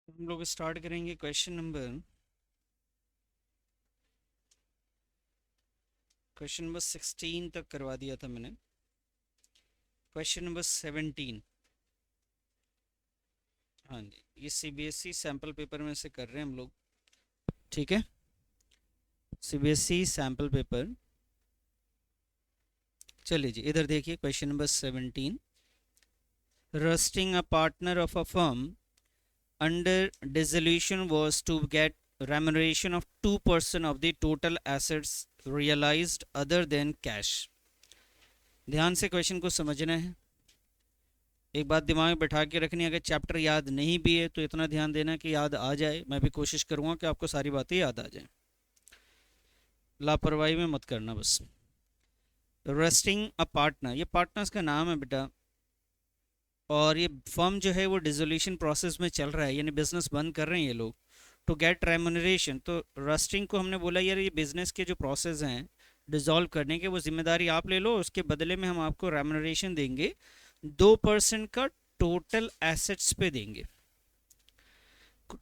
हम लोग स्टार्ट करेंगे क्वेश्चन नंबर 16 तक करवा दिया था मैंने। Question number 17। हाँ जी, ये सीबीएसई सैम्पल पेपर में से कर रहे हैं हम लोग। ठीक है, सीबीएसई सैम्पल पेपर। चलिए जी, इधर देखिए question number 17। Rusting a partner of a firm under dissolution was to get remuneration of 2% of the total assets realized other than cash। ध्यान से क्वेश्चन को समझना है। एक बात दिमाग में बैठा के रखनी है, अगर चैप्टर याद नहीं भी है तो इतना ध्यान देना कि याद आ जाए। मैं भी कोशिश करूंगा कि आपको सारी बातें याद आ जाएं, लापरवाही में मत करना बस। रेस्टिंग अ पार्टनर, ये पार्टनर्स का नाम है बेटा। और ये फर्म जो है वो डिसोल्यूशन प्रोसेस में चल रहा है, यानी बिजनेस बंद कर रहे हैं ये लोग। टू गेट रेमुनरेशन, तो रस्टिंग को हमने बोला यार ये बिजनेस के जो प्रोसेस हैं डिसॉल्व करने के, वो जिम्मेदारी आप ले लो, उसके बदले में हम आपको रेमुनरेशन देंगे 2% का टोटल एसेट्स पे देंगे।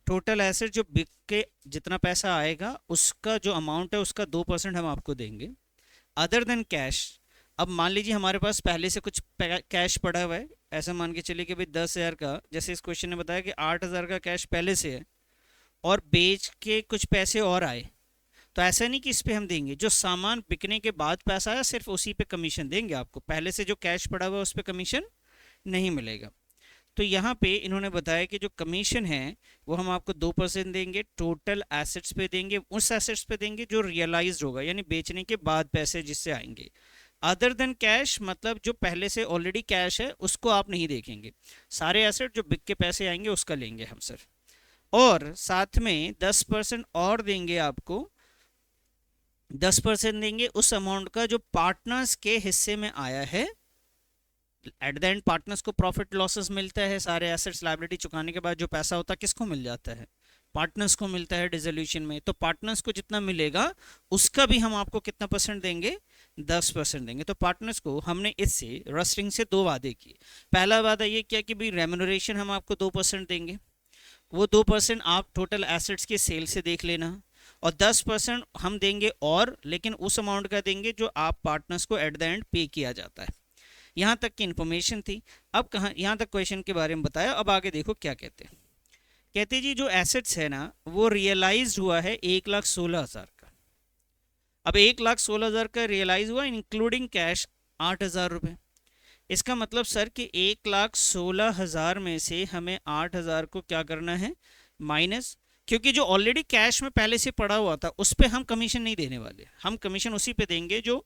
टोटल एसेट जो बिक के जितना पैसा आएगा उसका जो अमाउंट है उसका 2% हम आपको देंगे, अदर देन कैश। अब मान लीजिए हमारे पास पहले से कुछ कैश पड़ा हुआ है, ऐसा मान के चलिए कि भाई 10,000 का, जैसे इस क्वेश्चन ने बताया कि 8,000 का कैश पहले से है और बेच के कुछ पैसे और आए, तो ऐसा नहीं कि इस पे हम देंगे। जो सामान बिकने के बाद पैसा आया सिर्फ उसी पे कमीशन देंगे आपको, पहले से जो कैश पड़ा हुआ है उस पर कमीशन नहीं मिलेगा। तो यहाँ पे इन्होंने बताया कि जो कमीशन है वो हम आपको 2% देंगे, टोटल एसेट्स पे देंगे, उस एसेट्स पे देंगे जो रियलाइज होगा, यानी बेचने के बाद पैसे जिससे आएंगे। अदर देन कैश मतलब जो पहले से ऑलरेडी कैश है उसको आप नहीं देखेंगे, सारे एसेट जो बिक के पैसे आएंगे उसका लेंगे हम सर। और साथ में 10% और देंगे आपको, 10% देंगे उस अमाउंट का जो पार्टनर्स के हिस्से में आया है। एट द एंड पार्टनर्स को प्रॉफिट लॉसेस मिलता है, सारे एसेट्स लायबिलिटी चुकाने के बाद जो पैसा होता है किसको मिल जाता है, पार्टनर्स को मिलता है डिसोल्यूशन में। तो पार्टनर्स को जितना मिलेगा उसका भी हम आपको कितना परसेंट देंगे, 10% देंगे। तो पार्टनर्स को हमने इससे रस्टिंग से दो वादे किए। पहला वादा ये किया कि भाई रेमुनरेशन हम आपको 2% देंगे, वो 2% आप टोटल एसेट्स के सेल से देख लेना, और 10% हम देंगे और, लेकिन उस अमाउंट का देंगे जो आप पार्टनर्स को एट द एंड पे किया जाता है। यहाँ तक की इन्फॉर्मेशन थी। अब कहाँ, यहाँ तक क्वेश्चन के बारे में बताया, अब आगे देखो क्या कहते हैं। कहते जी जो एसेट्स है ना वो रियलाइज हुआ है 1,16,000 का। अब 1,16,000 का रियलाइज हुआ इंक्लूडिंग कैश 8,000 रुपये। इसका मतलब सर कि 1,16,000 में से हमें 8,000 को क्या करना है, माइनस। क्योंकि जो ऑलरेडी कैश में पहले से पड़ा हुआ था उस पर हम कमीशन नहीं देने वाले, हम कमीशन उसी पे देंगे जो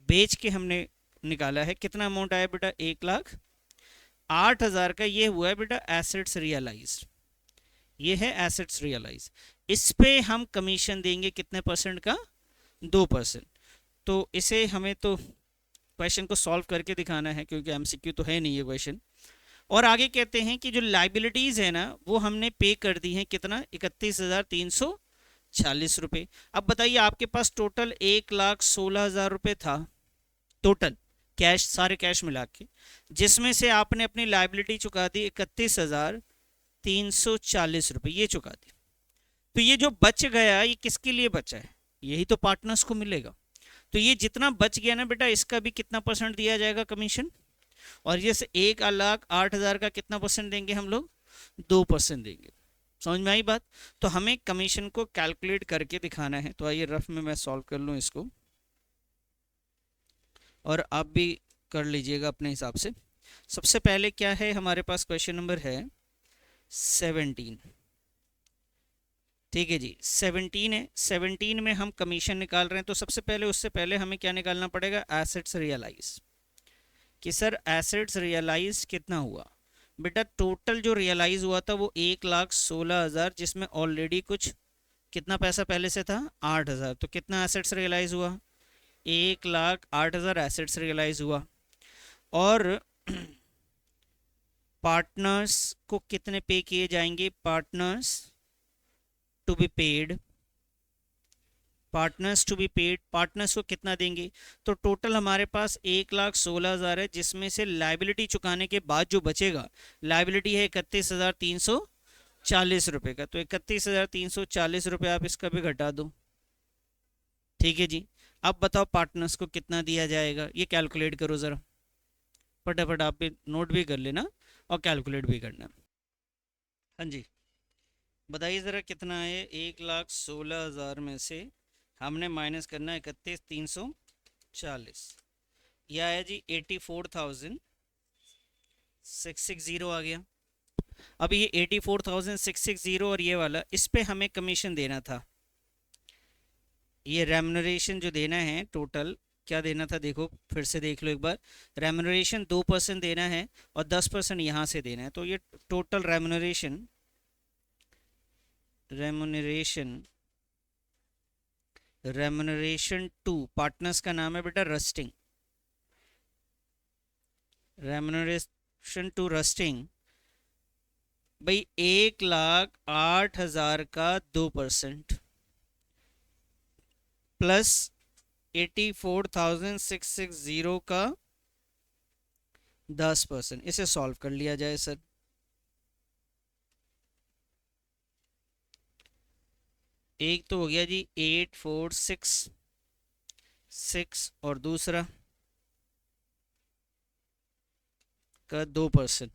बेच के हमने निकाला है। कितना अमाउंट आया बेटा, 1,08,000 का। ये हुआ है बेटा एसेट्स रियलाइज, ये है एसेट्स रियलाइज। इस पे हम कमीशन देंगे कितने परसेंट का, 2%। तो इसे हमें तो क्वेश्चन को सॉल्व करके दिखाना है क्योंकि एमसीक्यू तो है नहीं ये क्वेश्चन। और आगे कहते हैं कि जो लाइबिलिटीज है ना वो हमने पे कर दी है, कितना, 31,340 रुपये। अब बताइए आपके पास टोटल 1,16,000 रुपये था, टोटल कैश, सारे कैश मिला के, जिसमें से आपने अपनी लाइबिलिटी चुका दी 31,340 रुपये, ये चुका दी। तो ये जो बच गया ये किसके लिए बचा है, यही तो पार्टनर्स को मिलेगा। तो ये जितना बच गया ना बेटा इसका भी कितना परसेंट दिया जाएगा कमीशन, और ये से 1,08,000 का कितना परसेंट देंगे हम लोग, 2% देंगे। समझ में आई बात। तो हमें कमीशन को कैलकुलेट करके दिखाना है, तो आइए रफ में मैं सॉल्व कर लूँ इसको और आप भी कर लीजिएगा अपने हिसाब से। सबसे पहले क्या है हमारे पास, क्वेश्चन नंबर है 17। ठीक है जी, 17 है। 17 में हम कमीशन निकाल रहे हैं, तो सबसे पहले उससे पहले हमें क्या निकालना पड़ेगा, एसेट्स रियलाइज। कि सर एसेट्स रियलाइज कितना हुआ बेटा, टोटल जो रियलाइज हुआ था वो 1,16,000, जिसमें ऑलरेडी कुछ कितना पैसा पहले से था, 8,000। तो कितना एसेट्स रियलाइज हुआ, 1,08,000 एसेट्स रियलाइज हुआ। और पार्टनर्स को कितने पे किए जाएंगे, partners to be paid, partners to be paid, partners को कितना देंगे। तो टोटल हमारे पास 1,16,000 है, जिसमें से लाइबिलिटी चुकाने के बाद जो बचेगा, लाइबिलिटी है 31,340, 40 रुपये का, तो 31,340 रुपये आप इसका भी घटा दो। ठीक है जी। अब बताओ पार्टनर्स को कितना दिया जाएगा, ये कैलकुलेट करो ज़रा फटाफट, आप भी नोट भी कर लेना और कैलकुलेट भी करना। हाँ जी, बताइए ज़रा कितना है। 1,16,000 में से हमने माइनस करना है 31,340, यह आया जी 84,660 आ गया। अब ये 84,660 और ये वाला, इस पे हमें कमीशन देना था। ये रेम्यूनरेशन जो देना है टोटल, क्या देना था देखो, फिर से देख लो एक बार। रेम्यूनरेशन 2% देना है और 10% यहाँ से देना है, तो ये total remuneration remuneration to partners का नाम है बेटा रस्टिंग। रेम्यूनरेशन टू रस्टिंग भाई 1,08,000 का 2% प्लस 84,660 का 10%। इसे सॉल्व कर लिया जाए सर। एक तो हो गया जी 8466 और दूसरा का 2%,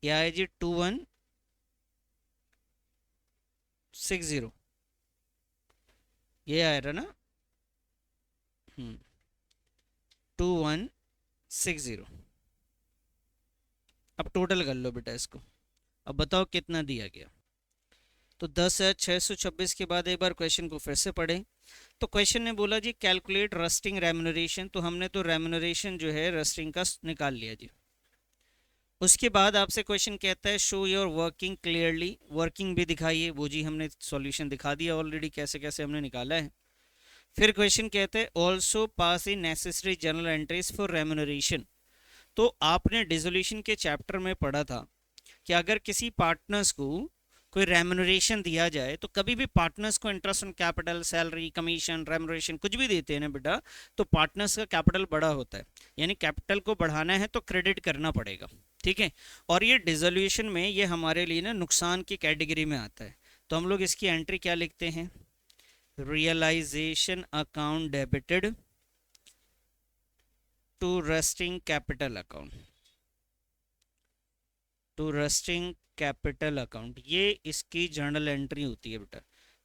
यह है जी 2160, ये आया ना 2160। अब टोटल कर लो बेटा इसको, अब बताओ कितना दिया गया। तो 10,626 के बाद एक बार क्वेश्चन को फिर से पढ़ें। तो क्वेश्चन ने बोला जी कैलकुलेट रस्टिंग रेम्यूनरेशन, तो हमने तो रेम्यूनरेशन जो है रस्टिंग का निकाल लिया जी। उसके बाद आपसे क्वेश्चन कहता है show your working clearly, working भी दिखाइए, वो जी हमने सॉल्यूशन दिखा दिया ऑलरेडी कैसे कैसे हमने निकाला है। फिर क्वेश्चन कहते हैं also pass in necessary journal entries for remuneration. तो आपने डिसोल्यूशन के चैप्टर में पढ़ा था कि अगर किसी पार्टनर्स को कोई रेम्यूनरेशन दिया जाए, तो कभी भी पार्टनर्स को interest on capital, salary, commission, remuneration कुछ भी देते हैं ना बेटा, तो पार्टनर्स का कैपिटल बड़ा होता है, यानी कैपिटल को बढ़ाना है तो क्रेडिट करना पड़ेगा। ठीक है, और ये डिसोल्यूशन में ये हमारे लिए ना नुकसान की कैटेगरी में आता है। तो हम लोग इसकी एंट्री क्या लिखते हैं, realisation account debited to resting capital account, to resting capital account, ये इसकी जर्नल एंट्री होती है बेटा।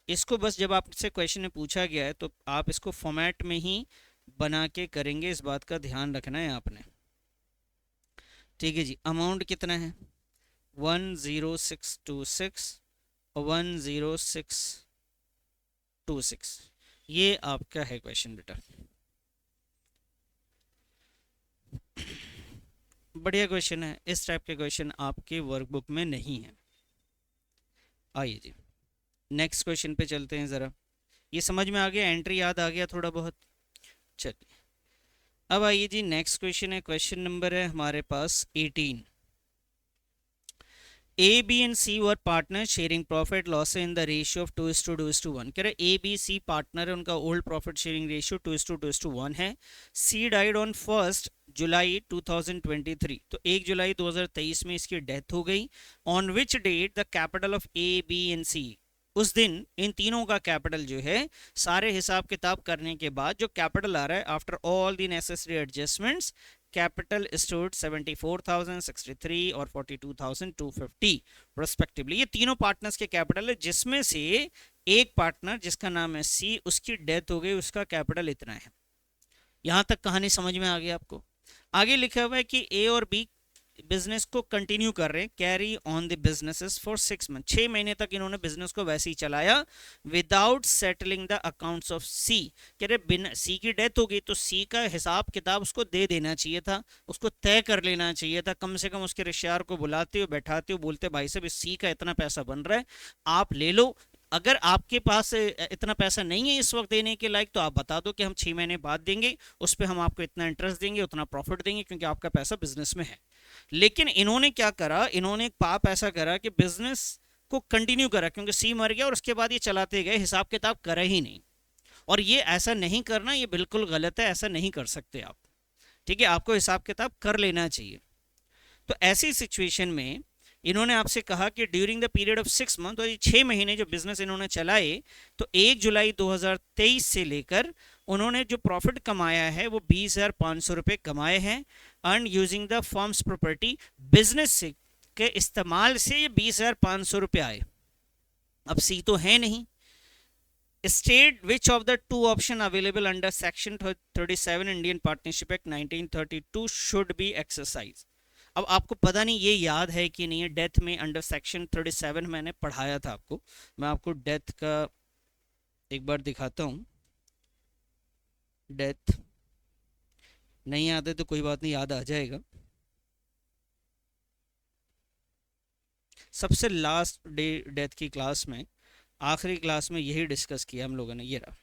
इसको बस जब आपसे क्वेश्चन में पूछा गया है तो आप इसको फॉर्मेट में ही बना के करेंगे, इस बात का ध्यान रखना है आपने। ठीक है जी, अमाउंट कितना है 10626 और 10626, ये आपका है क्वेश्चन बेटा। बढ़िया क्वेश्चन है, इस टाइप के क्वेश्चन आपके वर्कबुक में नहीं है। आइए जी नेक्स्ट क्वेश्चन पे चलते हैं ज़रा। ये समझ में आ गया, एंट्री याद आ गया थोड़ा बहुत। चलिए अब आइए जी नेक्स्ट क्वेश्चन है, क्वेश्चन नंबर है हमारे पास 18। A, B and C were partners sharing profit loss in the ratio of 2:1। कह रहे A, B, C पार्टनर है, उनका ओल्ड प्रॉफिट शेयरिंग रेशियो 2:1 है। C डाइड ऑन 1 जुलाई 2023, तो 1 जुलाई 2023 में इसकी डेथ हो गई। On which date the capital of A, B and C, उस दिन इन तीनों का कैपिटल जो है सारे हिसाब किताब करने के बाद जो कैपिटल आ रहा है after all the necessary adjustments, capital stood 74,063 और 42,250 रेस्पेक्टिवली। ये तीनों पार्टनर्स के कैपिटल है, जिसमें से एक पार्टनर जिसका नाम है सी, उसकी डेथ हो गई, उसका कैपिटल इतना है। यहां तक कहानी समझ में आ गई आपको। आगे लिखा हुआ है कि ए और बी बिजनेस को कंटिन्यू कर रहे हैं, carry on the businesses for 6 month, 6 महीने तक इन्होंने बिजनेस को वैसे ही चलाया without settling the accounts of C. कह रहे बिना, सी की डेथ हो गई तो सी का हिसाब किताब उसको दे देना चाहिए था, उसको तय कर लेना चाहिए था, कम से कम उसके रिश्तेदार को बुलाते हो, बैठाते हो, बोलते भाई साहब इस सी का इतना पैसा बन रहा है आप ले लो। अगर आपके पास इतना पैसा नहीं है इस वक्त देने के लायक, तो आप बता दो कि हम 6 महीने बाद देंगे, उस पर हम आपको इतना इंटरेस्ट देंगे, उतना प्रॉफिट देंगे, क्योंकि आपका पैसा बिजनेस में है। लेकिन इन्होंने क्या करा, इन्होंने एक पाप ऐसा करा कि बिजनेस को कंटिन्यू करा, क्योंकि सी मर गया और उसके बाद ये चलाते गए, हिसाब किताब करा ही नहीं। और ये ऐसा नहीं करना, ये बिल्कुल गलत है, ऐसा नहीं कर सकते आप। ठीक है, आपको हिसाब किताब कर लेना चाहिए। तो ऐसी सिचुएशन में इन्होंने आपसे कहा कि during the period of 6 month, और ये 6 महीने जो बिजनेस इन्होंने चलाए, तो 1 जुलाई 2023 से लेकर उन्होंने जो प्रॉफिट कमाया है वो 20,500 रुपये कमाए हैं, earn using the firms property. Business से के इस्तेमाल से ये 20,500 रुपये आए। अब सी तो है नहीं। State which of the two option available under section 37 Indian partnership act 1932 should be exercise. अब आपको पता नहीं ये याद है कि नहीं है, डेथ में अंडर सेक्शन 37 मैंने पढ़ाया था आपको। मैं आपको डेथ का एक बार दिखाता हूँ। डेथ नहीं याद है तो कोई बात नहीं, याद आ जाएगा। सबसे लास्ट डे डेथ की क्लास में, आखिरी क्लास में यही डिस्कस किया हम लोगों ने। ये रहा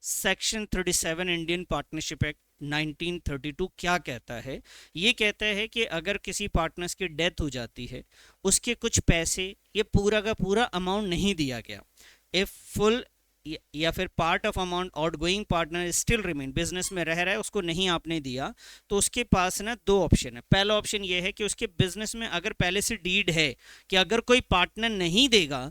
सेक्शन 37 इंडियन पार्टनरशिप एक्ट 1932 क्या कहता है। ये कहता है कि अगर किसी पार्टनर्स की डेथ हो जाती है, उसके कुछ पैसे, ये पूरा का पूरा अमाउंट नहीं दिया गया, इफ फुल या फिर part of amount out going partner still remain, business में रह रहा है, उसको नहीं आपने दिया, तो उसके पास ना दो ऑप्शन है। पहला ऑप्शन ये है कि उसके बिजनेस में अगर पहले से डीड है कि अगर कोई पार्टनर नहीं देगा,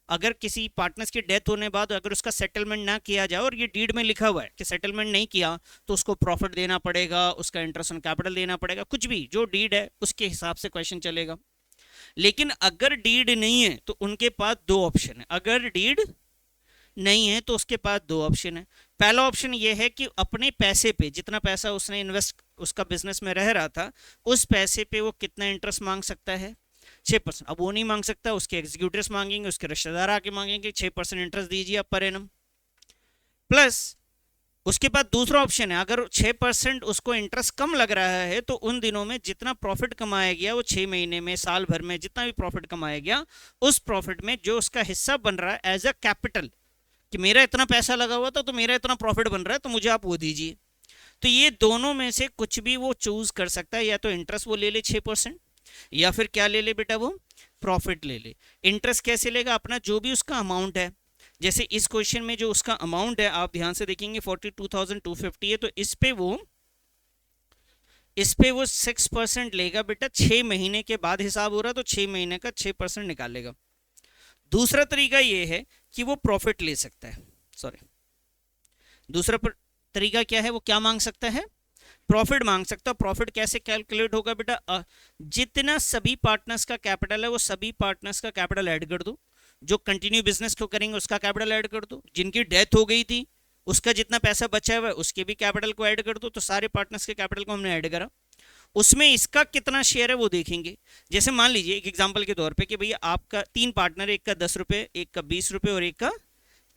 अगर किसी पार्टनर्स की डेथ होने बाद अगर उसका सेटलमेंट ना किया जाए, और ये डीड में लिखा हुआ है कि सेटलमेंट नहीं किया तो उसको प्रॉफिट देना पड़ेगा, उसका इंटरेस्ट ऑन कैपिटल देना पड़ेगा, कुछ भी जो डीड है उसके हिसाब से क्वेश्चन चलेगा। लेकिन अगर डीड नहीं है तो उनके पास दो ऑप्शन है। अगर डीड नहीं है तो उसके पास दो ऑप्शन है। पहला ऑप्शन ये है कि अपने पैसे पे, जितना पैसा उसने इन्वेस्ट उसका बिजनेस में रह रहा था, उस पैसे पे वो कितना इंटरेस्ट मांग सकता है, 6%। अब वो नहीं मांग सकता, उसके एग्जीक्यूटिव्स मांगेंगे, उसके रिश्तेदार आके मांगेंगे 6% इंटरेस्ट दीजिए आप पर एनम। प्लस उसके बाद दूसरा ऑप्शन है, अगर 6% उसको इंटरेस्ट कम लग रहा है तो उन दिनों में जितना प्रॉफिट कमाया गया, वो 6 महीने में, साल भर में जितना भी प्रॉफिट कमाया गया, उस प्रॉफिट में जो उसका हिस्सा बन रहा है एज अ कैपिटल, कि मेरा इतना पैसा लगा हुआ था तो मेरा इतना प्रॉफिट बन रहा है तो मुझे आप वो दीजिए। तो ये दोनों में से कुछ भी वो चूज कर सकता है, या तो इंटरेस्ट वो ले ले 6%, या फिर क्या ले ले बेटा, वो प्रॉफिट ले ले। इंटरेस्ट कैसे लेगा, अपना जो भी उसका अमाउंट है। जैसे इस क्वेश्चन में जो उसका अमाउंट है आप ध्यान से देखेंगे 42,250 है, तो इस पे वो 6% लेगा बेटा। 6 महीने के बाद हिसाब हो रहा तो 6 महीने का 6% निकालेगा। दूसरा तरीका ये है कि वो प्रॉफिट ले सकता है, सॉरी, दूसरा तरीका क्या है, वो क्या मांग सकता है, प्रॉफिट मांग सकता है। प्रॉफिट कैसे कैलकुलेट होगा बेटा, जितना सभी पार्टनर्स का कैपिटल है वो सभी पार्टनर्स का कैपिटल ऐड कर दो, जो कंटिन्यू बिजनेस को करेंगे उसका कैपिटल ऐड कर दो, जिनकी डेथ हो गई थी उसका जितना पैसा बचा हुआ है उसके भी कैपिटल को ऐड कर दो। तो सारे पार्टनर्स के कैपिटल को हमने ऐड करा, उसमें इसका कितना शेयर है वो देखेंगे। जैसे मान लीजिए एक एग्जांपल के तौर पे कि भैया आपका 3 पार्टनर है, एक का 10 रुपये, एक का 20 रुपये और एक का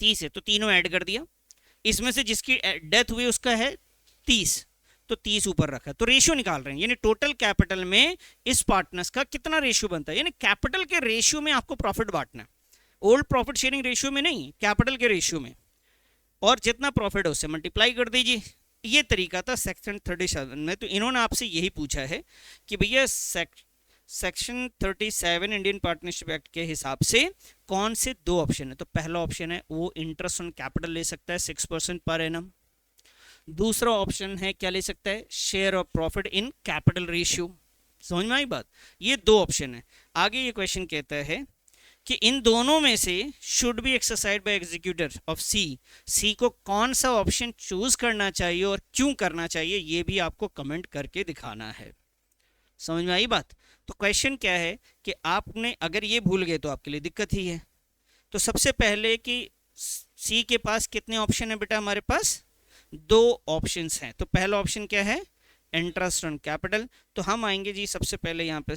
30 है, तो तीनों ऐड कर दिया। इसमें से जिसकी डेथ हुई उसका है 30, तो 30 ऊपर रखा, तो रेशियो निकाल रहे हैं, यानी टोटल कैपिटल में इस पार्टनर्स का कितना रेशियो बनता है, यानी कैपिटल के रेशियो में आपको प्रॉफिट बांटना है। ओल्ड प्रॉफिट शेयरिंग रेशियो में नहीं, कैपिटल के रेशियो में, और जितना प्रॉफिट है उससे मल्टीप्लाई कर दीजिए। ये तरीका था सेक्शन 37 में। तो इन्होंने आपसे यही पूछा है कि भैया सेक्शन 37 इंडियन पार्टनरशिप एक्ट के हिसाब से कौन से दो ऑप्शन है। तो पहला ऑप्शन है वो इंटरेस्ट ऑन कैपिटल ले सकता है 6% पर एनम। दूसरा ऑप्शन है क्या ले सकता है, share of profit in capital ratio. समझ में आई बात, ये दो ऑप्शन है। आगे ये क्वेश्चन कहता है कि इन दोनों में से should be exercise by executor of C को कौन सा ऑप्शन चूज करना चाहिए और क्यों करना चाहिए, ये भी आपको कमेंट करके दिखाना है। समझ में आई बात। तो क्वेश्चन क्या है कि आपने अगर ये भूल गए तो आपके लिए दिक्कत ही है। तो सबसे पहले कि सी के पास कितने ऑप्शन है बेटा, हमारे पास दो ऑप्शंस हैं। तो पहला ऑप्शन क्या है, इंटरेस्ट ऑन कैपिटल। तो हम आएंगे जी सबसे पहले यहाँ पे,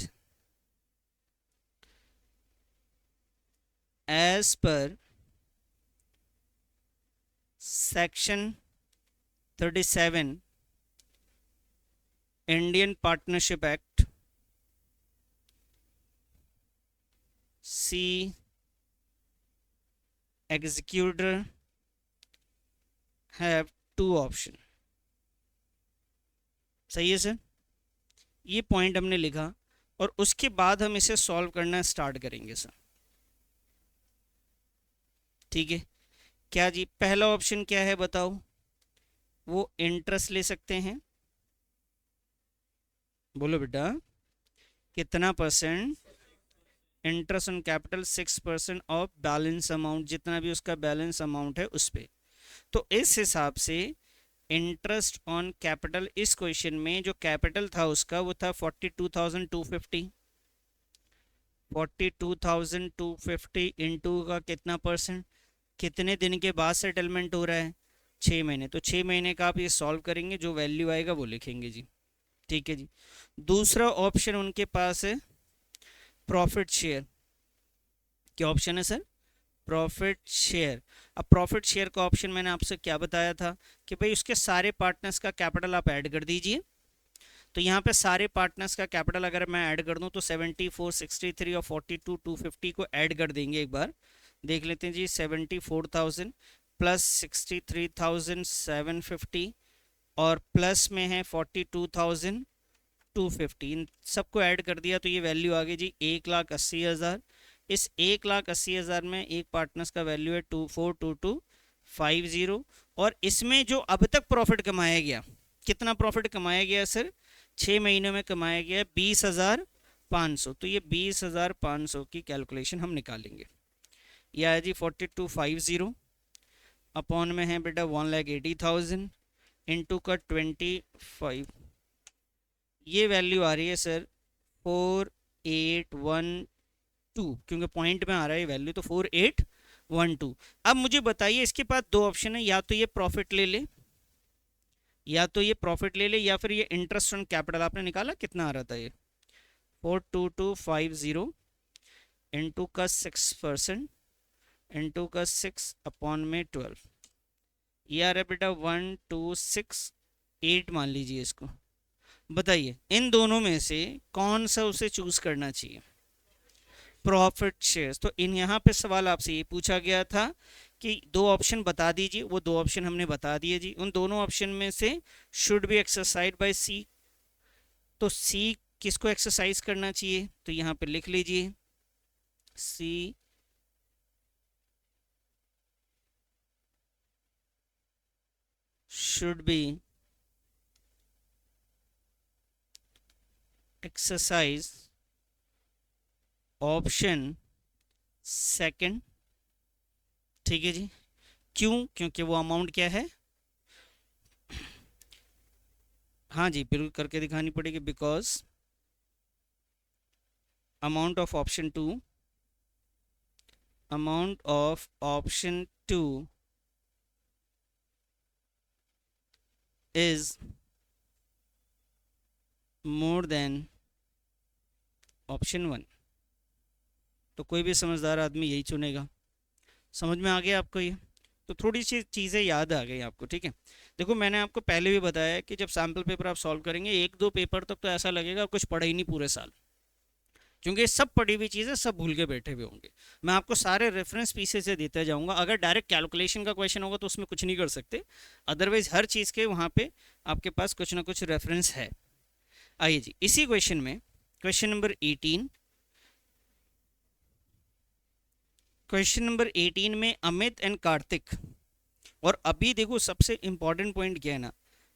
as per section 37 Indian partnership act, C executor have two option. सही है सर, ये पॉइंट हमने लिखा और उसके बाद हम इसे सॉल्व करना स्टार्ट करेंगे सर। ठीक है, क्या जी पहला ऑप्शन क्या है बताओ, वो इंटरेस्ट ले सकते हैं। बोलो बेटा कितना percent interest on capital 6% of balance amount, जितना भी उसका बैलेंस अमाउंट है उस पे। तो इस हिसाब से इंटरेस्ट ऑन कैपिटल इस क्वेश्चन में जो कैपिटल था उसका वो था 42,250। 42,250 इंटू का कितना परसेंट, कितने दिन के बाद सेटलमेंट हो रहा है, 6 महीने। तो 6 महीने का आप ये सॉल्व करेंगे, जो वैल्यू आएगा वो लिखेंगे जी। ठीक है जी। दूसरा ऑप्शन उनके पास है प्रॉफिट शेयर। क्या ऑप्शन है सर? Profit share. अब प्रॉफिट शेयर का ऑप्शन मैंने आपसे क्या बताया था कि भाई उसके सारे पार्टनर्स का कैपिटल आप ऐड कर दीजिए। तो यहाँ पे सारे पार्टनर्स का कैपिटल अगर मैं ऐड कर दूँ तो 74, 63 और 42, 250 को ऐड कर देंगे। एक बार देख लेते हैं जी। 74,000 प्लस 63,750 और प्लस में है 42,250, इन सबको ऐड कर दिया तो ये वैल्यू आ गई जी 1,80,000। इस 1,80,000 में एक पार्टनर्स का वैल्यू है 242250 और इसमें जो अब तक प्रॉफिट कमाया गया, कितना प्रॉफिट कमाया गया सर? 6 महीनों में कमाया गया 20,500। तो ये 20,500 की कैलकुलेशन हम निकालेंगे। यह है जी 4250 अपॉन में है बेटा 1,80,000 इंटू का 25, ये वैल्यू आ रही है सर 4812, क्योंकि पॉइंट में आ रहा है वैल्यू, तो 4812। अब मुझे बताइए इसके पास दो ऑप्शन है, या तो ये प्रॉफिट ले ले, या तो ये प्रॉफिट ले ले, या फिर ये इंटरेस्ट ऑन कैपिटल। आपने निकाला कितना आ रहा था? ये 42250 इंटू का 6% इंटू का 6 अपॉन में 12, ये आ रहा है बेटा 1268 मान लीजिए इसको। बताइए इन दोनों में से कौन सा उसे चूज करना चाहिए? Profit shares. तो इन यहाँ पे सवाल आपसे ये पूछा गया था कि दो ऑप्शन बता दीजिए, वो दो ऑप्शन हमने बता दिए जी। उन दोनों ऑप्शन में से शुड बी एक्सरसाइज बाय सी, तो सी किसको एक्सरसाइज करना चाहिए? तो यहाँ पे लिख लीजिए सी should be exercise option second. ठीक है जी। क्यों? क्योंकि वो अमाउंट क्या है? हाँ जी बिल्कुल करके दिखानी पड़ेगी। Because amount of option two is more than option 1। तो कोई भी समझदार आदमी यही चुनेगा। समझ में आ गया आपको ये? तो थोड़ी सी चीज़ें याद आ गई आपको। ठीक है, देखो मैंने आपको पहले भी बताया कि जब सैम्पल पेपर आप सॉल्व करेंगे 1-2 पेपर तक तो ऐसा लगेगा कुछ पढ़ा ही नहीं पूरे साल, क्योंकि सब पढ़ी हुई चीज़ें सब भूल के बैठे हुए होंगे। मैं आपको सारे रेफरेंस पीछे से देते जाऊंगा। अगर डायरेक्ट कैलकुलेशन का क्वेश्चन होगा तो उसमें कुछ नहीं कर सकते, अदरवाइज हर चीज़ के वहाँ पे आपके पास कुछ ना कुछ रेफरेंस है। आइए जी इसी क्वेश्चन में क्वेश्चन नंबर 18, क्वेश्चन नंबर 18 में अमित एंड कार्तिक। और अभी देखो सबसे इंपॉर्टेंट पॉइंट क्या है ना,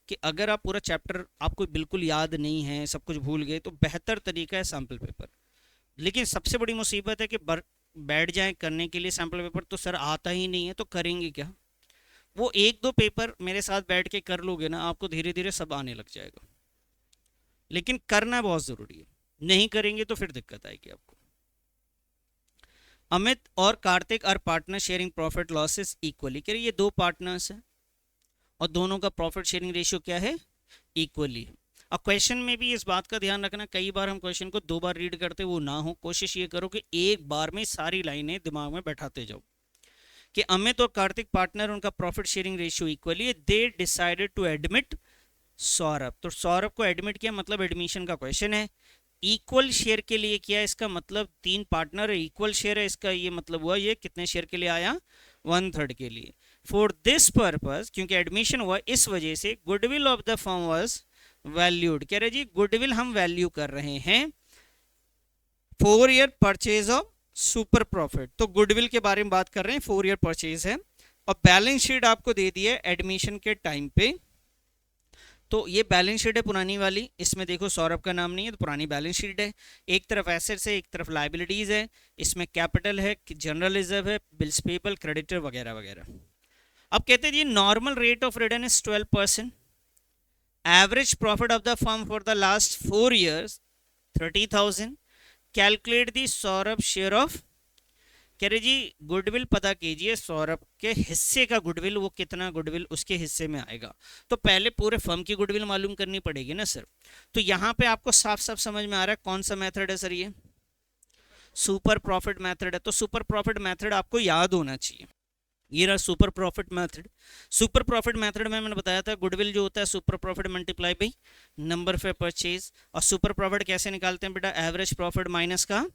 कि अगर आप पूरा चैप्टर आपको बिल्कुल याद नहीं है, सब कुछ भूल गए, तो बेहतर तरीका है सैम्पल पेपर। लेकिन सबसे बड़ी मुसीबत है कि बैठ जाएं करने के लिए सैम्पल पेपर, तो सर आता ही नहीं है तो करेंगे क्या? वो 1-2 पेपर मेरे साथ बैठ के कर लोगे ना, आपको धीरे धीरे सब आने लग जाएगा। लेकिन करना बहुत ज़रूरी है, नहीं करेंगे तो फिर दिक्कत आएगी आपको। अमित और Kartik are partner sharing profit losses equally. कह रही ये दो पार्टनर्स हैं और दोनों का प्रॉफिट शेयरिंग रेशियो क्या है? इक्वली। अब क्वेश्चन में भी इस बात का ध्यान रखना, कई बार हम क्वेश्चन को 2 बार रीड करते वो ना हो, कोशिश ये करो कि एक बार में सारी लाइनें दिमाग में बैठाते जाओ। कि अमित और कार्तिक पार्टनर, उनका प्रॉफिट शेयरिंग रेशियो इक्वली है। They decided to admit Saurabh, तो सौरभ को एडमिट किया, मतलब एडमिशन का क्वेश्चन है। इक्वल शेयर के लिए किया, इसका मतलब 3 पार्टनर है, इक्वल शेयर है, इसका ये मतलब हुआ ये कितने शेयर के लिए आया? 1/3 के लिए। फॉर दिस पर्पस, क्योंकि एडमिशन हुआ इस वजह से, goodwill of the firm was valued. कह रहे जी गुडविल हम वैल्यू कर रहे हैं 4 year purchase of super profit. तो गुडविल के बारे में बात कर रहे हैं, 4 ईयर परचेज है। और बैलेंस शीट आपको दे दी है एडमिशन के टाइम पे तो ये बैलेंस शीट है पुरानी वाली, इसमें देखो सौरभ का नाम नहीं है तो पुरानी बैलेंस शीट है। एक तरफ एसेट्स है, एक तरफ लाइबिलिटीज है, इसमें कैपिटल है, जनरल रिजर्व है, बिल्स पेबल, क्रेडिटर वगैरह वगैरह। अब कहते हैं जी normal rate of return is 12%, average profit of the firm for the last 4 years 30,000, calculate the Saurabh share of. कह रहे जी गुडविल पता कीजिए सौरभ के हिस्से का गुडविल, वो कितना गुडविल उसके हिस्से में आएगा। तो पहले पूरे फर्म की गुडविल मालूम करनी पड़ेगी ना सर। तो यहाँ पे आपको साफ साफ समझ में आ रहा है कौन सा मेथड है सर, ये सुपर प्रॉफिट मेथड है। तो सुपर प्रॉफिट मेथड आपको याद होना चाहिए, ये रहा super profit method. Super profit method में मैंने बताया था गुडविल जो होता है super profit multiply by number of purchase. और सुपर प्रॉफिट कैसे निकालते हैं बेटा, एवरेज प्रॉफिट माइनस का।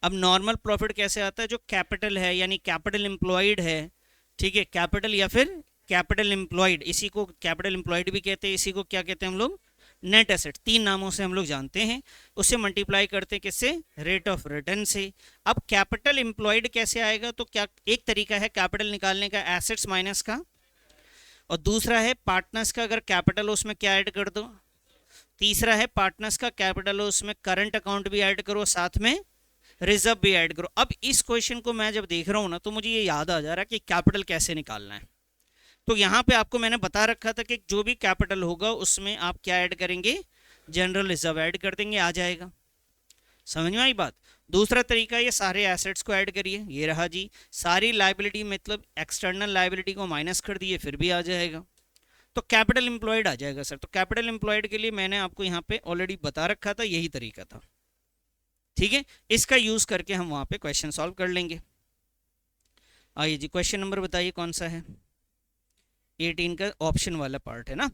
अब नॉर्मल प्रॉफिट कैसे आता है, जो कैपिटल है यानी कैपिटल एम्प्लॉयड है, ठीक है, कैपिटल या फिर कैपिटल एम्प्लॉयड, इसी को कैपिटल एम्प्लॉयड भी कहते हैं, इसी को क्या कहते हैं हम लोग, नेट एसेट, 3 नामों से हम लोग जानते हैं। उसे मल्टीप्लाई करते हैं किससे, रेट ऑफ रिटर्न से। अब कैपिटल एम्प्लॉयड कैसे आएगा, तो क्या एक तरीका है कैपिटल निकालने का, एसेट्स माइनस का, और दूसरा है पार्टनर्स का अगर कैपिटल हो उसमें क्या ऐड कर दो, तीसरा है पार्टनर्स का कैपिटल हो उसमें करंट अकाउंट भी ऐड करो, साथ में रिजर्व भी ऐड करो। अब इस क्वेश्चन को मैं जब देख रहा हूं ना तो मुझे ये याद आ जा रहा है कि कैपिटल कैसे निकालना है। तो यहाँ पे आपको मैंने बता रखा था कि जो भी कैपिटल होगा उसमें आप क्या ऐड करेंगे, जनरल रिजर्व ऐड कर देंगे, आ जाएगा। समझ में आई बात। दूसरा तरीका, ये सारे एसेट्स को ऐड करिए, ये रहा जी, सारी लाइबिलिटी मतलब एक्सटर्नल लाइबिलिटी को माइनस कर दिए फिर भी आ जाएगा, तो कैपिटल एम्प्लॉयड आ जाएगा सर। तो कैपिटल एम्प्लॉयड के लिए मैंने आपको यहाँ पे ऑलरेडी बता रखा था, यही तरीका था, ठीक है। इसका यूज करके हम वहां पे क्वेश्चन सॉल्व कर लेंगे। आइए जी, क्वेश्चन नंबर बताइए कौन सा है, 18 का ऑप्शन वाला पार्ट है ना।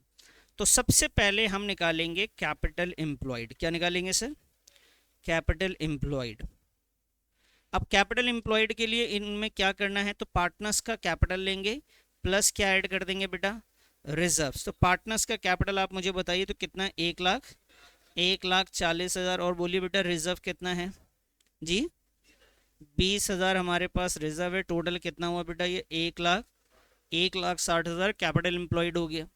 तो सबसे पहले हम निकालेंगे कैपिटल एम्प्लॉयड। क्या निकालेंगे सर, कैपिटल एम्प्लॉयड। अब कैपिटल एम्प्लॉयड के लिए इनमें क्या करना है, तो पार्टनर्स का कैपिटल लेंगे प्लस क्या ऐड कर देंगे बेटा, रिजर्व्स। तो पार्टनर्स का कैपिटल आप मुझे बताइए तो कितना, 1,40,000, और बोलिए बेटा रिजर्व कितना है जी, 20,000 हमारे पास रिजर्व है। टोटल कितना हुआ बेटा, ये 1,60,000 कैपिटल एम्प्लॉयड हो गया।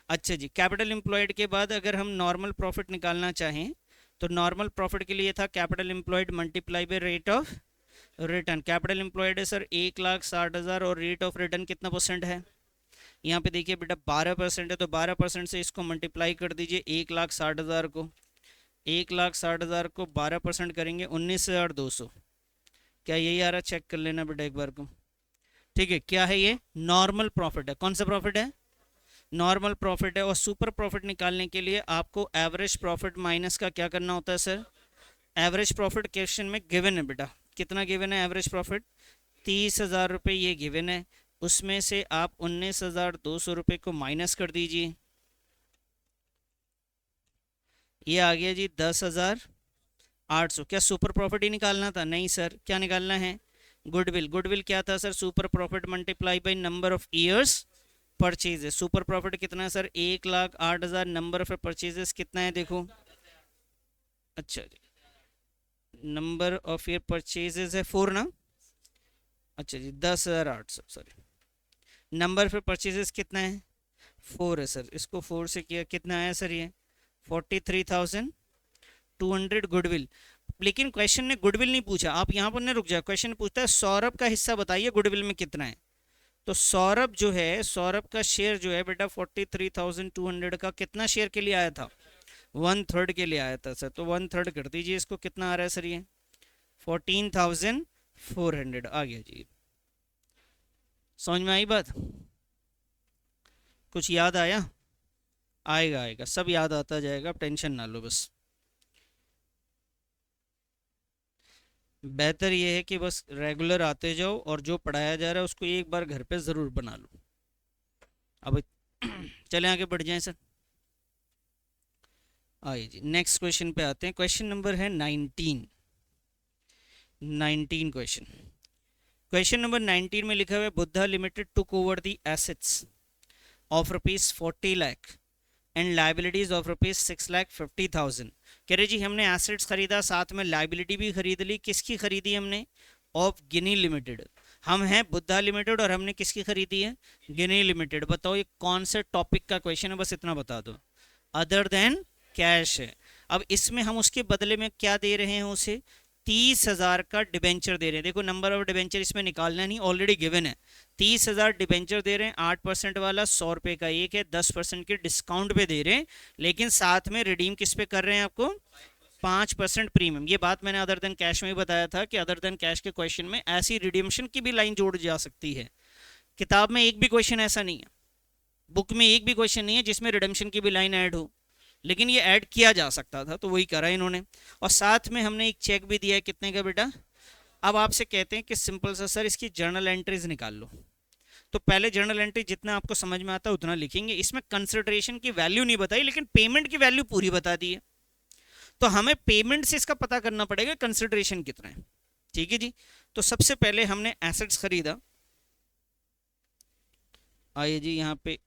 अच्छा जी, कैपिटल एम्प्लॉयड के बाद अगर हम नॉर्मल प्रॉफिट निकालना चाहें तो नॉर्मल प्रॉफिट के लिए था capital employed multiply by rate of return. Capital employed है सर 1,60,000 और रेट ऑफ रिटर्न कितना परसेंट है, यहाँ पे देखिए बेटा 12% है, तो 12% से इसको मल्टीप्लाई कर दीजिए 1,60,000 को, 1,60,000 को 12% करेंगे 19,200। क्या यही आ रहा, चेक कर लेना बेटा एक बार को, ठीक है। क्या है ये, नॉर्मल प्रॉफिट है। कौन सा प्रॉफिट है, नॉर्मल प्रॉफिट है। और सुपर प्रॉफिट निकालने के लिए आपको एवरेज प्रॉफिट माइनस का क्या करना होता है सर, एवरेज प्रॉफिट क्वेश्चन में गिवन है बेटा, कितना गिवन है एवरेज प्रॉफिट, 30,000 रुपये ये गिवन है, उसमें से आप 19,200 रुपये को माइनस कर दीजिए, ये आ गया जी 10,800। क्या सुपर प्रॉफिट ही निकालना था, नहीं सर, क्या निकालना है, गुडविल। गुडविल क्या था sir, super profit multiply by number of years purchases. Super profit कितना है सर, 1,08,000, नंबर ऑफ परचेजेस कितना है देखो, अच्छा जी, नंबर ऑफ ईयर परचेजेस है 4 ना, अच्छा जी 10,800, सॉरी, नंबर ऑफ परचेजेस कितना है 4 है सर, इसको 4 से किया कितना आया सर, ये 43,200 गुडविल। लेकिन क्वेश्चन ने गुडविल नहीं पूछा, आप यहाँ पर नहीं रुक जाए, क्वेश्चन पूछता है सौरभ का हिस्सा बताइए गुडविल में कितना है। तो सौरभ जो है, सौरभ का शेयर जो है बेटा 43,200 का कितना शेयर के लिए आया था, 1/3 के लिए आया था सर। तो 1/3 कर दीजिए इसको, कितना आ रहा है सर, ये 14,400 आ गया जी। समझ में आई बात, कुछ याद आया, आएगा आएगा, सब याद आता जाएगा, आप टेंशन ना लो बस। बेहतर ये है कि बस रेगुलर आते जाओ और जो पढ़ाया जा रहा है उसको एक बार घर पे ज़रूर बना लो। अब चले आगे बढ़ जाएं सर। आइए जी नेक्स्ट क्वेश्चन पे आते हैं। क्वेश्चन नंबर है 19 क्वेश्चन। क्वेश्चन नंबर 19 में लिखा हुआ है Buddha limited took over the assets of ₹40 lakh and liabilities of ₹6,50,000। कह रहे जी हमने एसेट्स खरीदा, साथ में लाइबिलिटी भी खरीद ली, किसकी खरीदी हमने, ऑफ गिनी लिमिटेड। हम हैं बुद्धा लिमिटेड और हमने किसकी खरीदी है, गिनी लिमिटेड। बताओ ये कौन से टॉपिक का क्वेश्चन है, बस इतना बता दो। अदर देन कैश है। अब इसमें हम उसके बदले में क्या दे रहे हैं उसे, 30,000 का डिबेंचर दे रहे हैं। देखो नंबर ऑफ डिबेंचर इसमें निकालना नहीं, ऑलरेडी गिवन है। 30,000 डिबेंचर दे रहे हैं, 8% वाला 100 रुपए का एक है, 10% के डिस्काउंट पे दे रहे हैं, लेकिन साथ में रिडीम किस पे कर रहे हैं आपको, 5% प्रीमियम। ये बात मैंने अदर देन कैश में ही बताया था कि अदर देन कैश के क्वेश्चन में ऐसी रिडीम्शन की भी लाइन जोड़ जा सकती है। किताब में एक भी क्वेश्चन ऐसा नहीं है, बुक में एक भी क्वेश्चन नहीं है जिसमें रिडम्शन की भी लाइन ऐड हो, लेकिन ये ऐड किया जा सकता था, तो वही करा इन्होंने। और साथ में हमने एक चेक भी दिया है, कितने का बेटा। अब आपसे कहते हैं कि सिंपल सा सर इसकी जर्नल एंट्रीज निकाल लो। तो पहले जर्नल एंट्री जितना आपको समझ में आता है उतना लिखेंगे। इसमें कंसिडरेशन की वैल्यू नहीं बताई, लेकिन पेमेंट की वैल्यू पूरी बता दी है। तो हमें पेमेंट से इसका पता करना पड़ेगा कंसिडरेशन कितना है। ठीक है जी। तो सबसे पहले हमने एसेट्स खरीदा। आइए जी यहाँ पे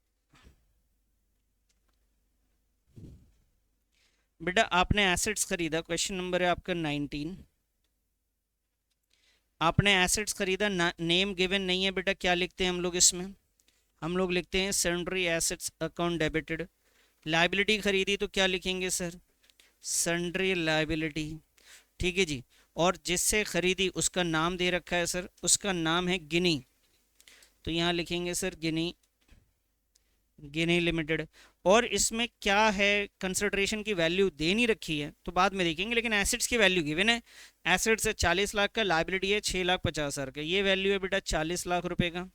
बेटा आपने एसेट्स खरीदा, क्वेश्चन नंबर है आपका 19। आपने एसेट्स खरीदा, नेम गिवन नहीं है बेटा, क्या लिखते हैं हम लोग इसमें, हम लोग लिखते हैं sundry assets account debited. Liability खरीदी तो क्या लिखेंगे सर, सन्ड्री लाइबिलिटी। ठीक है जी। और जिससे खरीदी उसका नाम दे रखा है सर, उसका नाम है गिनी, तो यहाँ लिखेंगे सर गिनी, गिनी लिमिटेड। और इसमें क्या है, कंसिडरेशन की वैल्यू दे नहीं रखी है तो बाद में देखेंगे, लेकिन एसेट्स की वैल्यू गिवन है। एसेट्स है 40 लाख का, लाइबिलिटी है 6,50,000 का। ये वैल्यू है बेटा 40 लाख रुपए का,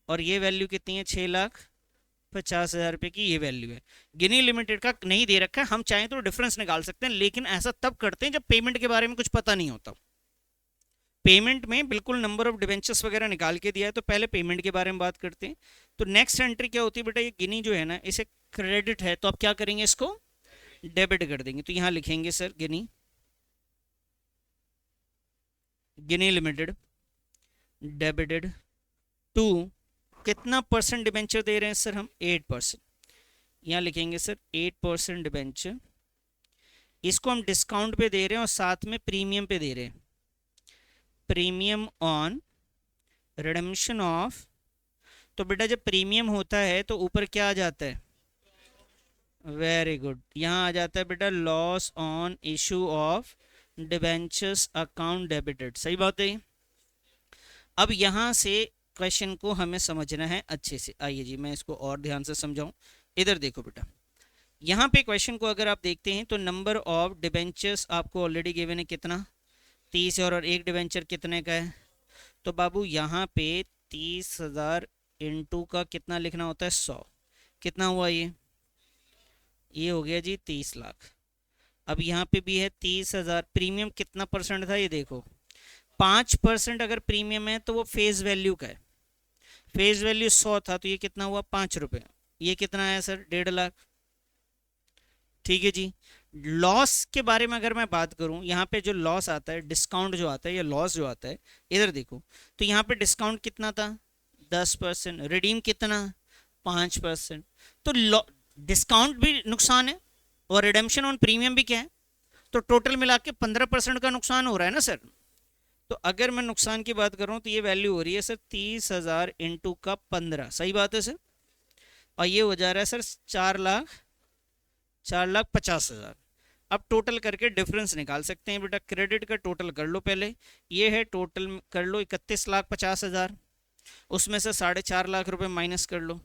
और ये वैल्यू कितनी है, 6,50,000 रुपए की ये वैल्यू है। गिनी लिमिटेड का नहीं दे रखा है, हम चाहें तो डिफरेंस निकाल सकते हैं, लेकिन ऐसा तब करते हैं जब पेमेंट के बारे में कुछ पता नहीं होता। पेमेंट में बिल्कुल नंबर ऑफ डिवेंचर्स वगैरह निकाल के दिया है, तो पहले पेमेंट के बारे में बात करते हैं। तो नेक्स्ट एंट्री क्या होती है बेटा, ये गिनी जो है ना, इसे क्रेडिट है, तो आप क्या करेंगे, इसको डेबिट कर देंगे। तो यहाँ लिखेंगे sir Gini, Gini limited debited to, कितना परसेंट डिबेंचर दे रहे हैं सर हम, 8%। यहाँ लिखेंगे सर 8% डिबेंचर, इसको हम डिस्काउंट पे दे रहे हैं और साथ में प्रीमियम पे दे रहे हैं, प्रीमियम ऑन रिडेम्पशन ऑफ। तो बेटा जब प्रीमियम होता है तो ऊपर क्या आ जाता है, वेरी गुड, यहाँ आ जाता है बेटा loss on issue of debentures account debited. सही बात है। अब यहाँ से क्वेश्चन को हमें समझना है अच्छे से। आइए जी मैं इसको और ध्यान से समझाऊं। इधर देखो बेटा, यहाँ पे क्वेश्चन को अगर आप देखते हैं तो नंबर ऑफ डिबेंचर्स आपको ऑलरेडी गिवन है, कितना 30 और एक डिबेंचर कितने का है। तो बाबू यहाँ पे 30,000 इंटू का कितना लिखना होता है, 100। कितना हुआ ये हो गया जी 30 लाख। अब यहाँ पे भी है 30,000, प्रीमियम कितना परसेंट था ये देखो, 5% अगर प्रीमियम है तो वो फेस वैल्यू का है। फेस वैल्यू 100 था, तो ये कितना हुआ 5 रुपए। ये कितना है सर, 1.5 लाख। ठीक है जी। लॉस के बारे में अगर मैं बात करूं, यहाँ पे जो लॉस आता है, डिस्काउंट जो आता है या लॉस जो आता है, इधर देखो तो यहाँ पे डिस्काउंट कितना था, 10%, रिडीम कितना 5%। तो डिस्काउंट भी नुकसान है और रिडेम्पशन ऑन प्रीमियम भी क्या है, तो टोटल मिला के 15% का नुकसान हो रहा है ना सर। तो अगर मैं नुकसान की बात करूं तो ये वैल्यू हो रही है सर 30,000 इंटू का 15। सही बात है सर। और ये हो जा रहा है सर 4,50,000। अब टोटल करके डिफरेंस निकाल सकते हैं बेटा। क्रेडिट का टोटल कर लो पहले, ये है टोटल कर लो 31,50,000, उसमें से 4.5 लाख रुपए माइनस कर लो,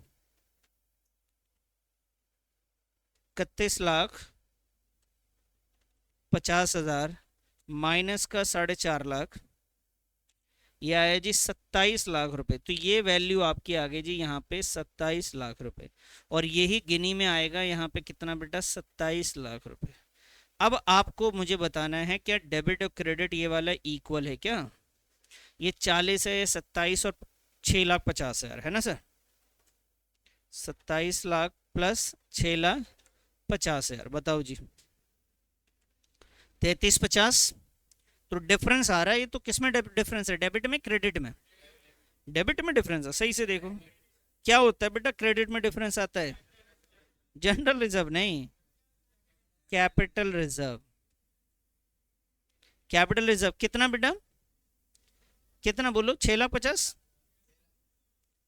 31,50,000 माइनस का 4.5 लाख, ये आया जी 27 लाख रुपए। तो ये वैल्यू आपकी आ गई जी यहाँ पे 27 लाख रुपए, और यही गिनी में आएगा यहाँ पे कितना बेटा, 27 लाख रुपए। अब आपको मुझे बताना है क्या डेबिट और क्रेडिट ये वाला इक्वल है क्या, ये 40 है, 27 और 6,50,000 है ना सर, 27 लाख प्लस 6,50,000, बताओ जी 33,50। तो डिफरेंस आ रहा है, ये तो किस में डिफरेंस है, डेबिट में क्रेडिट में, डेबिट में डिफरेंस है। सही से देखो क्या होता है बेटा, क्रेडिट में डिफरेंस आता है, जनरल रिजर्व नहीं, कैपिटल रिजर्व। कैपिटल रिजर्व कितना बेटा, कितना बोलो, 6,50,000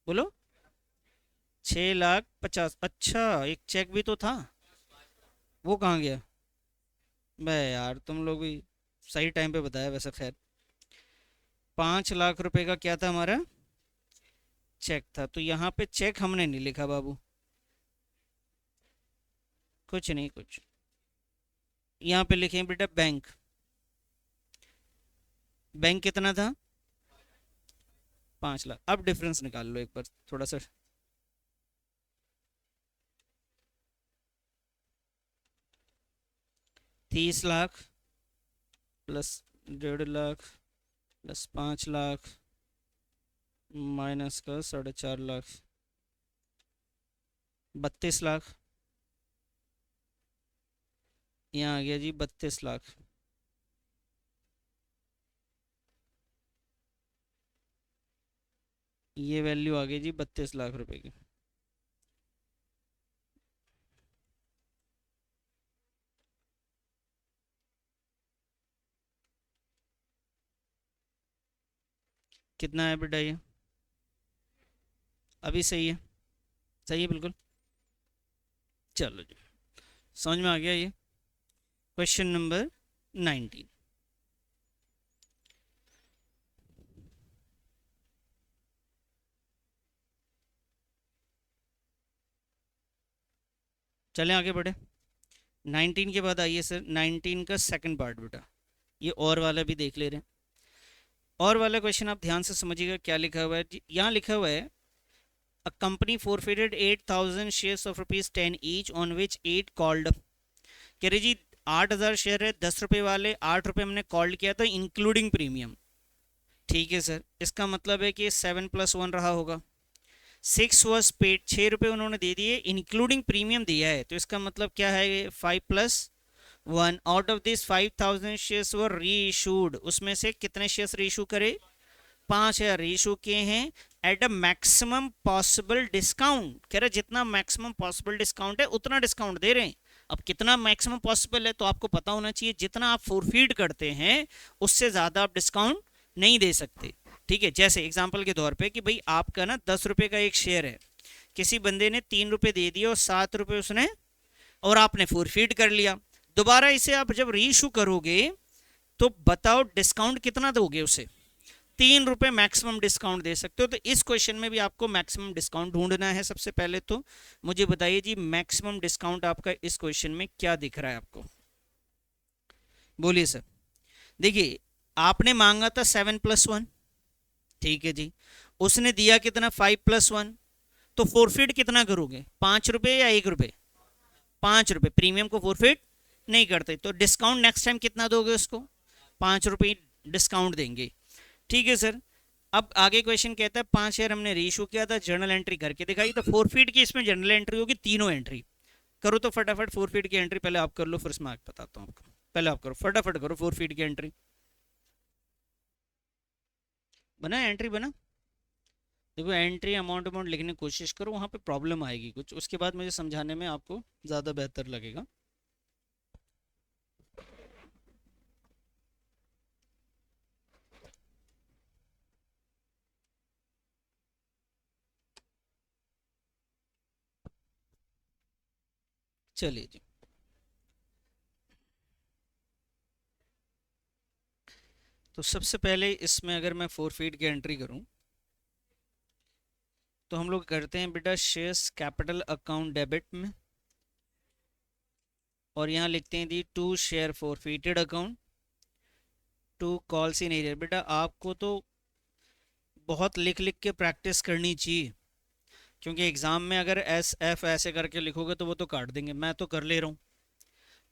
बोलो, 6,50,000। अच्छा, एक चेक भी तो था, वो कहाँ गया? बे यार तुम लोग भी सही टाइम पे बताया वैसे। खैर, 5 लाख रुपए का क्या था हमारा? चेक था। तो यहाँ पे चेक हमने नहीं लिखा बाबू, कुछ नहीं कुछ। यहाँ पे लिखे बेटा बैंक। बैंक कितना था? 5 लाख। अब डिफरेंस निकाल लो एक बार थोड़ा सा। 30 lakh plus 1.5 lakh plus 5 lakh minus का 4.5 लाख, 32 लाख। यहाँ आ गया जी 32 लाख। ये वैल्यू आ गई जी 32 लाख रुपए की। कितना है बेटा ये? अभी सही है? सही है बिल्कुल। चलो जी, समझ में आ गया ये। Question number 19। चलें आगे बढ़े। 19 के बाद आइए सर, 19 का सेकंड पार्ट बेटा, ये और वाला भी देख ले रहे हैं। और वाला क्वेश्चन आप ध्यान से समझिएगा क्या लिखा हुआ है। यहाँ लिखा हुआ है a company forfeited 8,000 shares of ₹10 each on which 8 called. कह रही जी 8,000 शेयर है, 10 रुपए वाले, 8 रुपए हमने कॉल्ड किया था इंक्लूडिंग प्रीमियम। ठीक है सर, इसका मतलब है कि 7+1 रहा होगा। 6 वॉज पेड, 6 रुपए उन्होंने दे दिए, इंक्लूडिंग प्रीमियम दिया है, तो इसका मतलब क्या है? 5+1। आउट ऑफ दिस 5,000 शेयर्स वर री इशूड, उसमें से कितने शेयर्स री इशू करे? 5,000 री इशू किए हैं at a maximum possible discount. कह रहे जितना मैक्सिमम पॉसिबल डिस्काउंट है उतना डिस्काउंट दे रहे हैं। अब कितना मैक्सिमम पॉसिबल है तो आपको पता होना चाहिए, जितना आप फोरफीड करते हैं उससे ज्यादा आप डिस्काउंट नहीं दे सकते। ठीक है, जैसे एग्जांपल के तौर पे कि भाई आपका ना 10 रुपए का एक शेयर है, किसी बंदे ने 3 रुपए दे दिए और 7 रुपए उसने, और आपने फोरफीड कर लिया। दोबारा इसे आप जब रीइशू करोगे तो बताओ डिस्काउंट कितना दोगे उसे? 3 रुपए मैक्सिमम डिस्काउंट दे सकते हो। तो इस क्वेश्चन में भी आपको मैक्सिमम डिस्काउंट ढूंढना है। सबसे पहले तो मुझे बताइए जी, मैक्सिमम डिस्काउंट आपका इस क्वेश्चन में क्या दिख रहा है आपको? बोलिए सर। देखिए, आपने मांगा था 7+1, ठीक है जी, उसने दिया कितना? 5+1। तो फोरफिट कितना करोगे? 5 रुपए या 1 रुपए? 5 रुपए। प्रीमियम को फोरफिट नहीं करते, तो डिस्काउंट नेक्स्ट टाइम कितना दोगे उसको? 5 रुपए डिस्काउंट देंगे। ठीक है सर। अब आगे क्वेश्चन कहता है 5 शेयर हमने रीइशू किया था, जर्नल एंट्री करके दिखाई, तो फोरफीट की इसमें जर्नल एंट्री होगी, तीनों एंट्री करो। तो फटाफट फोरफीट की एंट्री पहले आप कर लो, फिर उसमें आगे बताता हूँ आपको। पहले आप करो, फटाफट करो फोरफीट की एंट्री। बना एंट्री बना? देखो एंट्री अमाउंट अमाउंट लिखने की कोशिश करो, वहाँ पे प्रॉब्लम आएगी कुछ, उसके बाद मुझे समझाने में आपको ज़्यादा बेहतर लगेगा। चलिए जी, तो सबसे पहले इसमें अगर मैं फोरफीट की एंट्री करूं तो हम लोग करते हैं बेटा शेयर्स कैपिटल अकाउंट डेबिट में, और यहाँ लिखते हैं the to share forfeited account to calls in arrear. बेटा आपको तो बहुत लिख लिख के प्रैक्टिस करनी चाहिए, क्योंकि एग्जाम में अगर एस एफ ऐसे करके लिखोगे तो वो तो काट देंगे। मैं तो कर ले रहा हूँ।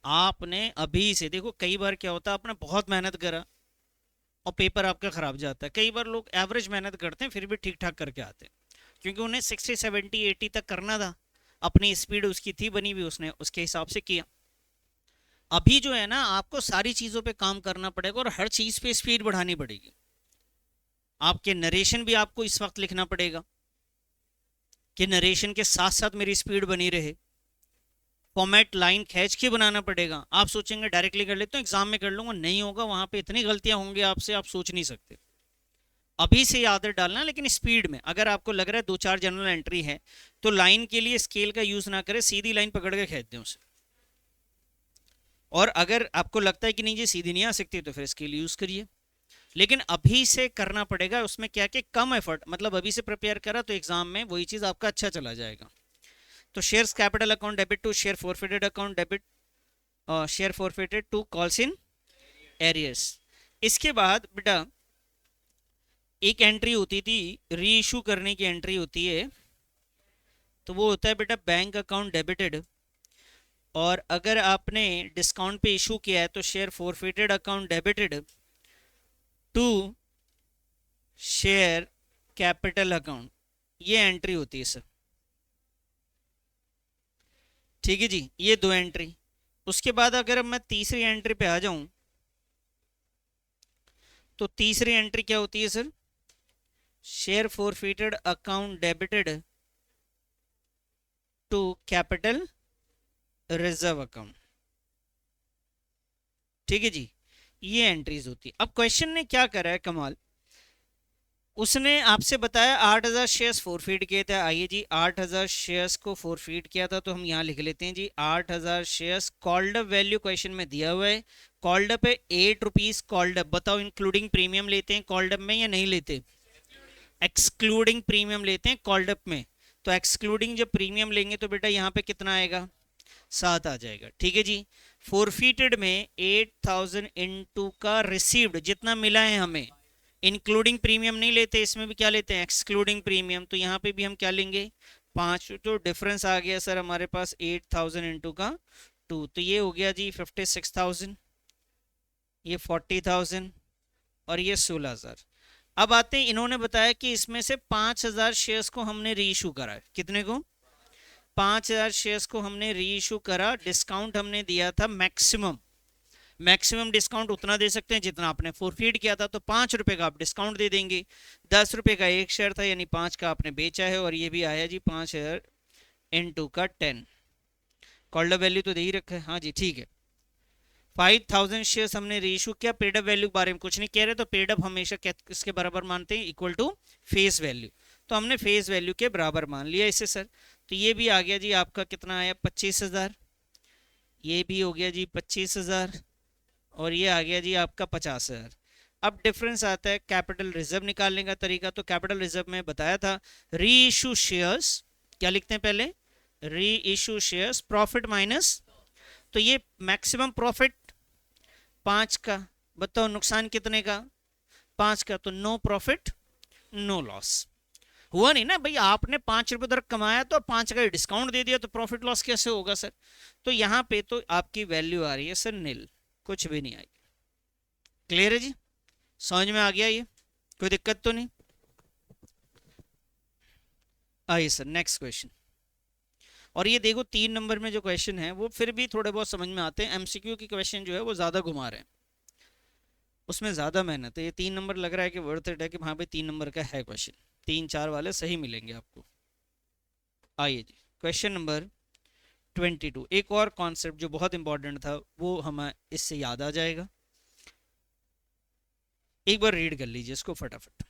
आपने अभी से देखो, कई बार क्या होता है आपने बहुत मेहनत करा और पेपर आपका खराब जाता है। कई बार लोग एवरेज मेहनत करते हैं फिर भी ठीक ठाक करके आते हैं, क्योंकि उन्हें 60 70 80 तक करना था, अपनी स्पीड उसकी थी बनी हुई, उसने उसके हिसाब से किया। अभी जो है ना, आपको सारी चीज़ों पे काम करना पड़ेगा और हर चीज़ पे स्पीड बढ़ानी पड़ेगी। आपके नरेशन भी आपको इस वक्त लिखना पड़ेगा कि नरेशन के साथ साथ मेरी स्पीड बनी रहे। फॉर्मेट लाइन खींच के बनाना पड़ेगा। आप सोचेंगे डायरेक्टली कर लेते हो एग्जाम में कर लूंगा, नहीं होगा, वहां पे इतनी गलतियां होंगी आपसे आप सोच नहीं सकते। अभी से ये आदत डालना, लेकिन स्पीड में। अगर आपको लग रहा है दो चार जनरल एंट्री है तो लाइन के लिए स्केल का यूज ना करें, सीधी लाइन पकड़ के खींच दें उसे। और अगर आपको लगता है कि नहीं ये सीधी नहीं आ सकती तो फिर स्केल यूज करिए, लेकिन अभी से करना पड़ेगा। उसमें क्या कि कम एफर्ट, मतलब अभी से प्रिपेयर करा तो एग्जाम में वही चीज आपका अच्छा चला जाएगा। तो shares capital account debit to share forfeited account debit, share forfeited to calls in arrears. इसके बाद बेटा एक एंट्री होती थी री इशू करने की एंट्री होती है, तो वो होता है बेटा बैंक अकाउंट डेबिटेड। और अगर आपने डिस्काउंट पे इशू किया है तो share forfeited account debited to share capital account, ये एंट्री होती है सर। ठीक है जी, ये दो एंट्री। उसके बाद अगर मैं तीसरी एंट्री पे आ जाऊं तो तीसरी एंट्री क्या होती है sir? Share forfeited account debited to capital reserve account. ठीक है जी, ये एंट्रीज होती है। अब क्वेश्चन ने क्या करा है कमाल, उसने आपसे बताया 8000 शेयर्स फोरफीट किए थे। आइए जी, 8000 शेयर्स को फोरफीट किया था तो हम यहाँ लिख लेते हैं जी 8000 shares. Called up value question में दिया हुआ है, कॉल्ड अप है 8 रुपीज कॉल्ड अप। बताओ इंक्लूडिंग प्रीमियम लेते हैं कॉल्ड अप में या नहीं लेते? एक्सक्लूडिंग प्रीमियम लेते हैं कॉल्ड अप में। तो एक्सक्लूडिंग जब प्रीमियम लेंगे तो बेटा यहाँ पे कितना आएगा? 7 आ जाएगा। ठीक है जी, फोरफीटेड में 8000 इनटू का रिसीव्ड जितना मिला है हमें, इंक्लूडिंग प्रीमियम नहीं लेते, इसमें भी क्या लेते हैं? Excluding premium. तो यहाँ पे भी हम क्या लेंगे? 5। तो डिफरेंस आ गया सर हमारे पास 8000 इंटू का 2, तो ये हो गया जी 56,000, ये 40,000 और ये 16,000। अब आते हैं, इन्होंने बताया कि इसमें से 5,000 शेयर्स को हमने री इशू करा है। कितने को? 5,000 शेयर्स को हमने री इशू करा। डिस्काउंट हमने दिया था मैक्सिमम, मैक्सिमम डिस्काउंट उतना दे सकते हैं जितना आपने फोरफीड किया था, तो 5 रुपए का आप डिस्काउंट दे देंगे। 10 रुपए का एक शेयर था, यानी 5 का आपने बेचा है। और ये भी आया जी 5,000 इनटू का 10। कॉल्ड वैल्यू तो दे ही रखा है, हाँ जी ठीक है। 5000 शेयर्स हमने रीइशू किया। पेड अप वैल्यू के बारे में कुछ नहीं कह रहे, तो पेड अप हमेशा किसके बराबर मानते हैं? Equal to face value. तो हमने फेस वैल्यू के बराबर मान लिया इसे सर। तो ये भी आ गया जी आपका कितना आया? 25,000। ये भी हो गया जी 25,000 और ये आ गया जी आपका 50,000। अब डिफरेंस आता है कैपिटल रिजर्व निकालने का तरीका। तो कैपिटल रिजर्व में बताया था री इशू शेयर्स, क्या लिखते हैं पहले? री इशू शेयर्स प्रॉफिट माइनस, तो ये मैक्सिमम प्रॉफिट 5 का, बताओ नुकसान कितने का? 5 का। तो नो प्रॉफिट नो लॉस। हुआ नहीं ना भाई, आपने 5 रुपए तक कमाया तो 5 का डिस्काउंट दे दिया, तो प्रॉफिट लॉस कैसे होगा सर? तो यहाँ पे तो आपकी वैल्यू आ रही है सर नील, कुछ भी नहीं आई। क्लियर है जी, समझ में आ गया ये? कोई दिक्कत तो नहीं? आइए सर नेक्स्ट क्वेश्चन। और ये देखो 3 नंबर में जो क्वेश्चन है वो फिर भी थोड़े बहुत समझ में आते हैं। एमसीक्यू की क्वेश्चन जो है वो ज्यादा घुमा रहे हैं, उसमें ज्यादा मेहनत है। ये 3 नंबर लग रहा है कि वर्थ इट है कि हाँ भाई 3 नंबर का है क्वेश्चन, 3-4 वाले सही मिलेंगे आपको। आइए जी क्वेश्चन नंबर 22। एक और कॉन्सेप्ट जो बहुत इंपॉर्टेंट था वो हमें इससे याद आ जाएगा, एक बार रीड कर लीजिए इसको फटाफट।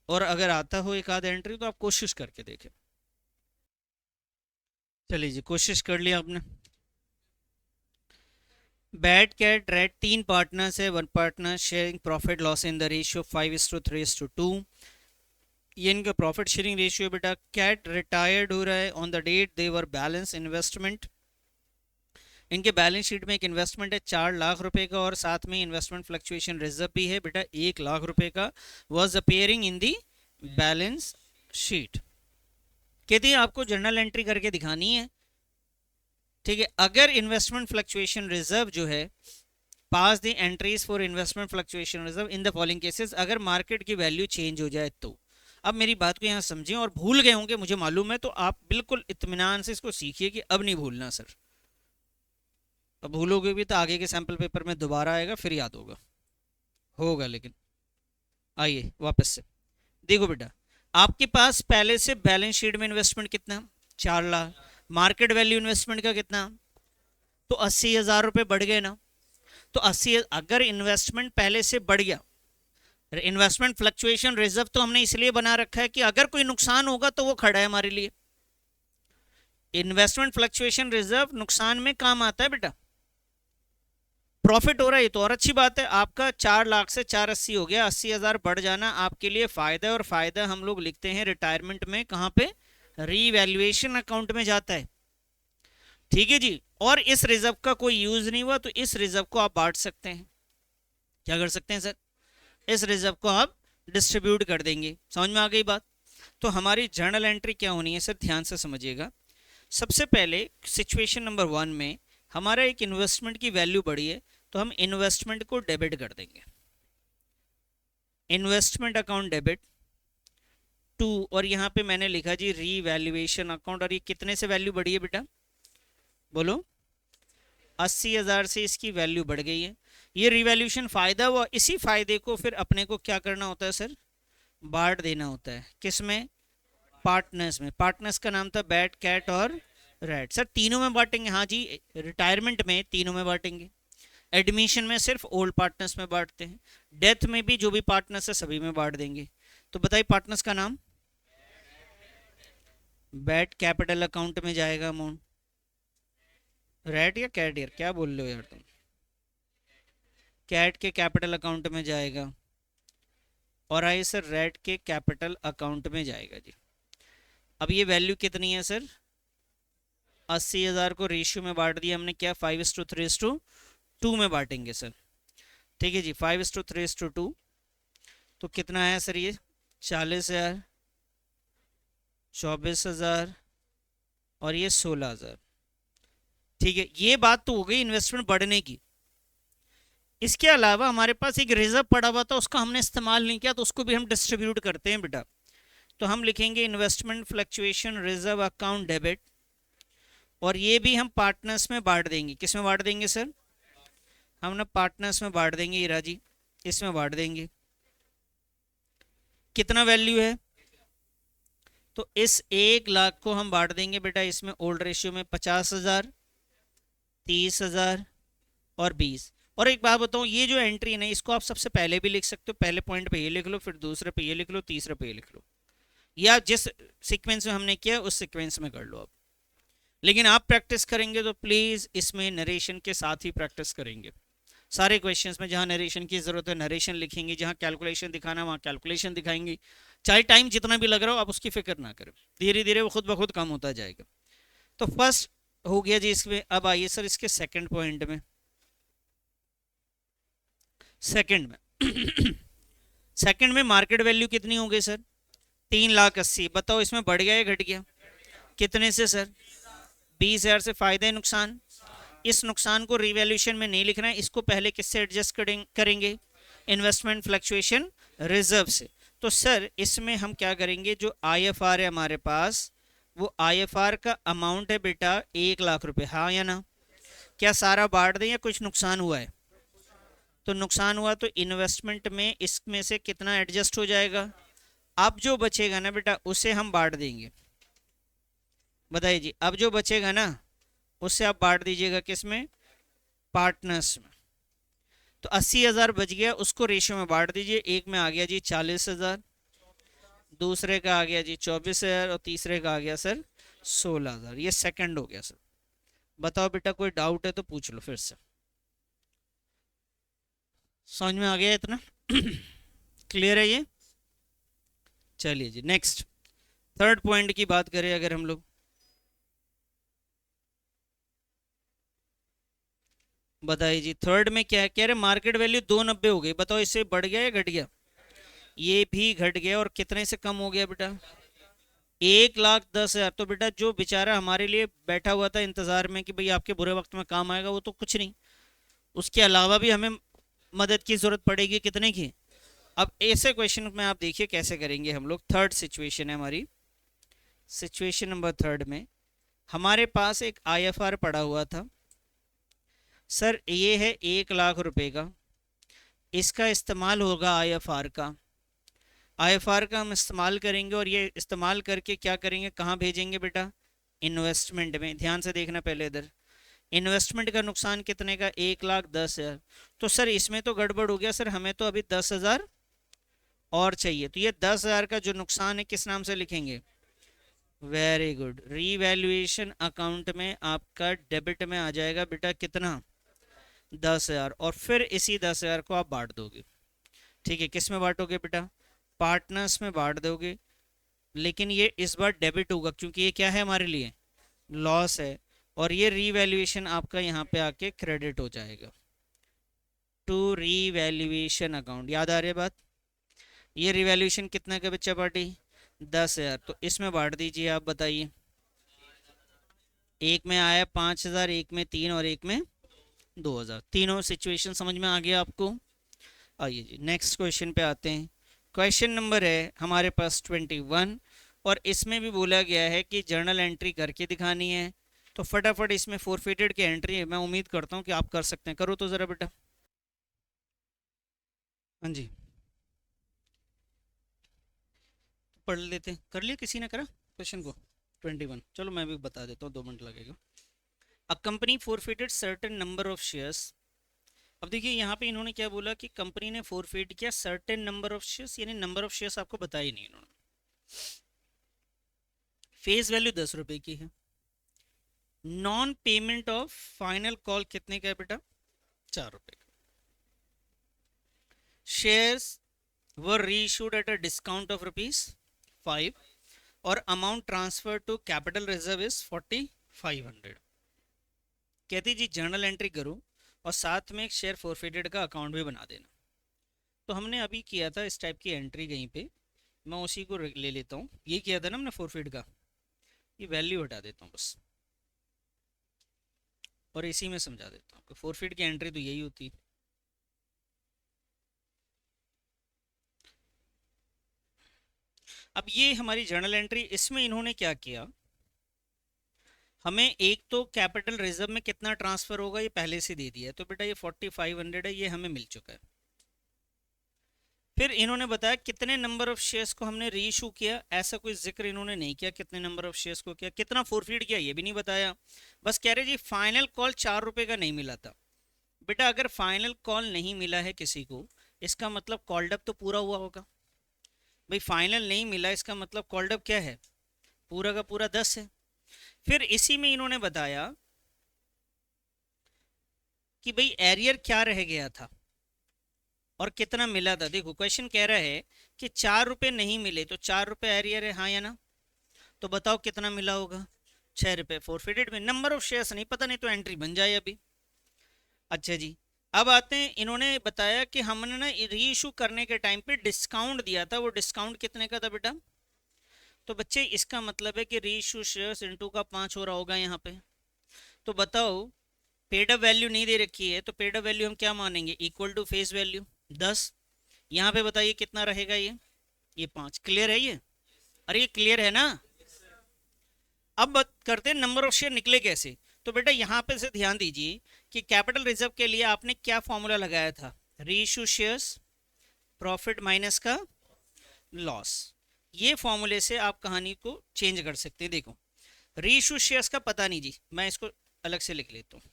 और अगर आता हो एक आध एंट्री तो आप कोशिश करके देखें। चलिए जी, कोशिश कर लिया आपने। बैट कैट रेड 3 पार्टनर्स है, 1 partner sharing profit loss in the ratio 5:3:2। ये इनका प्रॉफिट शेयरिंग रेशियो बेटा। कैट रिटायर्ड हो रहा है on the date they were balance investment. इनके बैलेंस शीट में एक इन्वेस्टमेंट है 4 लाख रुपए का और साथ में इन्वेस्टमेंट फ्लक्चुएशन रिजर्व भी है बेटा 1 लाख रुपए का, was appearing in the balance sheet. कहती है आपको जर्नल एंट्री करके दिखानी है। ठीक है, अगर इन्वेस्टमेंट फ्लक्चुएशन रिजर्व जो है, pass the entries for investment fluctuation reserve in the following cases, अगर मार्केट की वैल्यू चेंज हो जाए तो। अब मेरी बात को यहाँ समझें, और भूल गए होंगे मुझे मालूम है, तो आप बिल्कुल इत्मीनान से इसको सीखिए कि अब नहीं भूलना सर। अब भूलोगे भी तो आगे के सैंपल पेपर में दोबारा आएगा, फिर याद होगा होगा लेकिन। आइए वापस से देखो बेटा, आपके पास पहले से बैलेंस शीट में इन्वेस्टमेंट कितना? 4 लाख। मार्केट वैल्यू इन्वेस्टमेंट का कितना? तो 80,000 रुपए बढ़ गए ना। तो 80, अगर इन्वेस्टमेंट पहले से बढ़ गया इन्वेस्टमेंट फ्लक्चुएशन रिजर्व तो हमने इसलिए बना रखा है कि अगर कोई नुकसान होगा तो वो खड़ा है हमारे लिए। इन्वेस्टमेंट फ्लक्चुएशन रिजर्व नुकसान में काम आता है बेटा। प्रॉफिट हो रहा है तो और अच्छी बात है, आपका 4 लाख से 480 हो गया, 80,000 बढ़ जाना आपके लिए फायदा है। और फायदा हम लोग लिखते हैं रिटायरमेंट में, कहां पे, रीवैल्यूएशन अकाउंट में जाता है। ठीक है जी। और इस रिजर्व का कोई यूज नहीं हुआ तो इस रिजर्व को आप बांट सकते हैं। क्या कर सकते हैं सर, इस रिजर्व को आप डिस्ट्रीब्यूट कर देंगे। समझ में आ गई बात। तो हमारी जर्नल एंट्री क्या होनी है सर, ध्यान से समझिएगा। सबसे पहले सिचुएशन नंबर 1 में हमारा एक इन्वेस्टमेंट की वैल्यू बढ़ी है तो हम इन्वेस्टमेंट को डेबिट कर देंगे, इन्वेस्टमेंट अकाउंट डेबिट टू। और यहाँ पे मैंने लिखा जी रीवैल्यूएशन अकाउंट। और ये कितने से वैल्यू बढ़ी है बेटा, बोलो। 80,000 से इसकी वैल्यू बढ़ गई है। ये रिवैल्यूएशन फायदा हुआ, इसी फायदे को फिर अपने को क्या करना होता है सर, बांट देना होता है। किसमें, पार्टनर्स में। पार्टनर्स का नाम था बैट, कैट और रैट। सर तीनों में बांटेंगे, हाँ जी। रिटायरमेंट में तीनों में बांटेंगे, एडमिशन में सिर्फ ओल्ड पार्टनर्स में बांटते हैं, डेथ में भी जो भी पार्टनर्स है सभी में बांट देंगे। तो बताइए पार्टनर्स का नाम, बैट कैपिटल अकाउंट में जाएगा अमाउंट। रैट या कैट, यार क्या बोल रहे हो यार तुम, कैट के कैपिटल अकाउंट में जाएगा। और आई सर रैट के कैपिटल अकाउंट में जाएगा जी। अब ये वैल्यू कितनी है सर, 80,000 को रेशियो में बांट दिया हमने, क्या 5:3:2 में बांटेंगे सर। ठीक है जी, 5:3:2। तो कितना है सर ये, 40,000, 24,000 और ये 16,000। ठीक है, ये बात तो हो गई इन्वेस्टमेंट बढ़ने की। इसके अलावा हमारे पास एक रिजर्व पड़ा हुआ था, उसका हमने इस्तेमाल नहीं किया तो उसको भी हम डिस्ट्रीब्यूट करते हैं बेटा। तो हम लिखेंगे investment fluctuation reserve account debit. और ये भी हम पार्टनर्स में बांट देंगे। किस में बांट देंगे सर, हम ना पार्टनर्स में बांट देंगे, ईरा जी इसमें बांट देंगे। कितना वैल्यू है, तो इस 1 लाख को हम बांट देंगे बेटा इसमें ओल्ड रेशियो में 50,000, 30,000 और 20। और एक बात बताऊं, ये जो एंट्री है ना इसको आप सबसे पहले भी लिख सकते हो, पहले पॉइंट पे ये लिख लो, फिर दूसरे पे ये लिख लो, तीसरे पे ये लिख लो, या जिस सीक्वेंस में हमने किया उस सीक्वेंस में कर लो आप। लेकिन आप प्रैक्टिस करेंगे तो प्लीज इसमें नरेशन के साथ ही प्रैक्टिस करेंगे। सारे क्वेश्चंस में जहां नरेशन की जरूरत है नरेशन लिखेंगे, जहां कैलकुलेशन दिखाना वहां कैलकुलेशन दिखाएंगे। चाहे टाइम जितना भी लग रहा हो आप उसकी फिक्र ना करें, धीरे धीरे वो खुद ब खुद कम होता जाएगा। तो फर्स्ट हो गया जी इसमें। अब आइए सर इसके सेकंड पॉइंट में। सेकंड में सेकंड में मार्केट वैल्यू कितनी हो गई सर, 3,80,000। बताओ इसमें बढ़ गया या घट गया, कितने से सर, 20,000 से। फायदा है नुकसान, इस नुकसान को रिवैल्यूएशन में नहीं लिखना है, इसको पहले किससे एडजस्ट करेंगे, इन्वेस्टमेंट फ्लक्चुएशन रिजर्व से। तो सर इसमें हम क्या करेंगे, जो आईएफआर है हमारे पास वो आईएफआर का अमाउंट है बेटा 1 लाख रुपए, हाँ या ना। क्या सारा बांट दें या कुछ नुकसान हुआ है, तो नुकसान हुआ तो इन्वेस्टमेंट में इसमें से कितना एडजस्ट हो जाएगा। अब जो बचेगा ना बेटा उसे हम बांट देंगे। बताइए जी, अब जो बचेगा ना उससे आप बांट दीजिएगा किसमें, पार्टनर्स में। तो 80,000 बच गया, उसको रेशियो में बांट दीजिए। एक में आ गया जी 40,000, दूसरे का आ गया जी 24,000 और तीसरे का आ गया सर 16,000। ये सेकंड हो गया सर। बताओ बेटा कोई डाउट है तो पूछ लो फिर से। समझ में आ गया इतना क्लियर है ये। चलिए जी नेक्स्ट, थर्ड पॉइंट की बात करें अगर हम लोग, बताइए जी थर्ड में क्या है, कह रहे मार्केट वैल्यू 290 हो गई। बताओ इससे बढ़ गया या घट गया, ये भी घट गया। और कितने से कम हो गया बेटा, 1,10,000। तो बेटा जो बेचारा हमारे लिए बैठा हुआ था इंतजार में कि भाई आपके बुरे वक्त में काम आएगा, वो तो कुछ नहीं, उसके अलावा भी हमें मदद की जरूरत पड़ेगी, कितने की। अब ऐसे क्वेश्चन में आप देखिए कैसे करेंगे हम लोग। थर्ड सिचुएशन है हमारी, सिचुएशन नंबर थर्ड में हमारे पास एक आईएफआर पड़ा हुआ था सर, ये है 1 लाख रुपए का। इसका इस्तेमाल होगा आईएफआर का, आईएफआर का हम इस्तेमाल करेंगे और ये इस्तेमाल करके क्या करेंगे, कहाँ भेजेंगे बेटा, इन्वेस्टमेंट में। ध्यान से देखना पहले इधर, इन्वेस्टमेंट का नुकसान कितने का, 1,10,000। तो सर इसमें तो गड़बड़ हो गया सर, हमें तो अभी 10,000 और चाहिए, तो ये 10,000 का जो नुकसान है किस नाम से लिखेंगे? वेरी गुड, रीवैल्यूएशन अकाउंट में आपका डेबिट में आ जाएगा बेटा कितना? 10,000। और फिर इसी 10,000 को आप बांट दोगे। ठीक है, किस में बांटोगे बेटा? पार्टनर्स में बांट दोगे। लेकिन ये इस बार डेबिट होगा क्योंकि ये क्या है हमारे लिए? लॉस है। और ये रीवैल्यूएशन आपका यहाँ पे आके क्रेडिट हो जाएगा टू रीवैल्यूएशन अकाउंट। याद आ रही है बात? ये रिवैल्यूएशन कितना का बच्चा पार्टी? 10,000। तो इसमें बांट दीजिए, आप बताइए। एक में आया 5,000, एक में 3 और एक में 2,000। तीनों सिचुएशन समझ में आ गया आपको? आइए जी नेक्स्ट क्वेश्चन पे आते हैं। क्वेश्चन नंबर है हमारे पास 21 और इसमें भी बोला गया है कि जर्नल एंट्री करके दिखानी है। तो फटाफट इसमें फोरफिटेड की एंट्री है, मैं उम्मीद करता हूँ कि आप कर सकते हैं। करो तो ज़रा बेटा। हाँ जी, पढ़ लेते हैं। कर लिया, किसी ने करा क्वेश्चन को? 21, चलो मैं भी बता देता हूँ, 2 मिनट लगेगा। A company forfeited certain number of shares. अब देखिए यहाँ पे इन्होंने क्या बोला कि कंपनी ने फोरफिट किया सर्टेन नंबर ऑफ शेयर्स, यानी नंबर ऑफ शेयर्स आपको बताया नहीं इन्होंने। फेस वैल्यू 10 रुपए की है। Non payment of final call कितने का है बेटा? 4 रुपए का। Shares were reissued at a discount of ₹5 और amount transfer to capital reserve is 4,500। कहती जी जर्नल एंट्री करो और साथ में एक शेयर फोरफिटेड का अकाउंट भी बना देना। तो हमने अभी किया था इस टाइप की एंट्री कहीं पे, मैं उसी को ले लेता हूँ। ये किया था ना हमने फोरफिट का, ये वैल्यू हटा देता हूँ बस और इसी में समझा देता हूँ। फोरफिट की एंट्री तो यही होती है। अब ये हमारी जर्नल एंट्री, इसमें इन्होंने क्या किया, हमें एक तो कैपिटल रिजर्व में कितना ट्रांसफर होगा ये पहले से दे दिया है। तो बेटा ये 4,500 है, ये हमें मिल चुका है। फिर इन्होंने बताया कितने नंबर ऑफ शेयर्स को हमने रीइशू किया, ऐसा कोई जिक्र इन्होंने नहीं किया कितने नंबर ऑफ शेयर्स को किया, कितना फोरफिट किया ये भी नहीं बताया। बस कह रहे जी फाइनल कॉल 4 रुपए का नहीं मिला था। बेटा अगर फाइनल कॉल नहीं मिला है किसी को, इसका मतलब कॉल्ड अप तो पूरा हुआ होगा। भाई फाइनल नहीं मिला, इसका मतलब कॉल्ड अप क्या है? पूरा का पूरा 10 है। फिर इसी में इन्होंने बताया कि भाई एरियर क्या रह गया था और कितना मिला था। देखो क्वेश्चन कह रहा है कि 4 रुपए नहीं मिले, तो 4 रुपए एरियर है, हाँ या ना? तो बताओ कितना मिला होगा? 6 रुपए फोरफिटेड में। नंबर ऑफ शेयर्स नहीं पता, नहीं तो एंट्री बन जाए अभी। अच्छा जी, अब आते हैं, इन्होंने बताया कि हमने ना री इशू करने के टाइम पे डिस्काउंट दिया था। वो डिस्काउंट कितने का था बेटा? तो बच्चे इसका मतलब है कि री इशू शेयर्स इंटू का 5 हो रहा होगा यहाँ पे। तो बताओ पेड अप वैल्यू नहीं दे रखी है, तो पेड अप वैल्यू हम क्या मानेंगे? Equal to face value 10। यहाँ पे बताइए कितना रहेगा ये 5। क्लियर है ये? अरे ये क्लियर है ना? अब बात करते हैं नंबर ऑफ शेयर निकले कैसे। तो बेटा यहाँ पे से ध्यान दीजिए कि कैपिटल रिजर्व के लिए आपने क्या फॉर्मूला लगाया था? रीइश्यू शेयर्स प्रॉफिट माइनस का लॉस। ये फॉर्मूले से आप कहानी को चेंज कर सकते हैं। देखो रीइश्यू शेयर्स का पता नहीं जी, मैं इसको अलग से लिख लेता हूँ।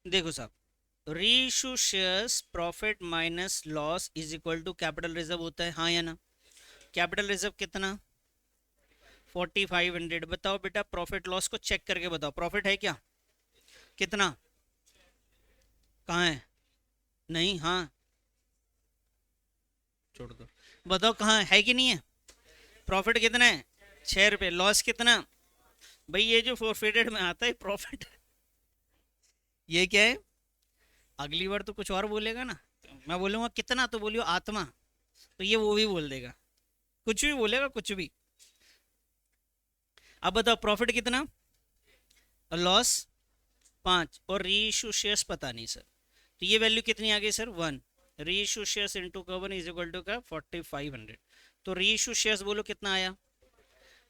देखो साहब, reissue shares profit minus loss is equal to capital reserve होता है, हाँ या ना? कैपिटल रिजर्व कितना? 4,500। बताओ बेटा प्रॉफिट लॉस को चेक करके बताओ, प्रॉफिट है क्या? कितना? कहाँ है? नहीं, हाँ छोड़ दो, बताओ कहाँ है कि नहीं है? प्रॉफिट कितना है? 6 रुपए। लॉस कितना? भाई ये जो फोरफिटेड में आता है प्रॉफिट, ये क्या है? अगली बार तो कुछ और बोलेगा ना, मैं बोलूंगा कितना तो बोलियो आत्मा, तो ये वो भी बोल देगा, कुछ भी बोलेगा कुछ भी। अब बताओ प्रॉफिट कितना और लॉस 5 और रीइश्यू शेयर्स पता नहीं सर। तो ये वैल्यू कितनी आ गई सर? 1। रीइश्यू शेयर्स इंटू का 1 इज इक्वल टू का 4,500। तो रीइश्यू शेयर्स बोलो कितना आया?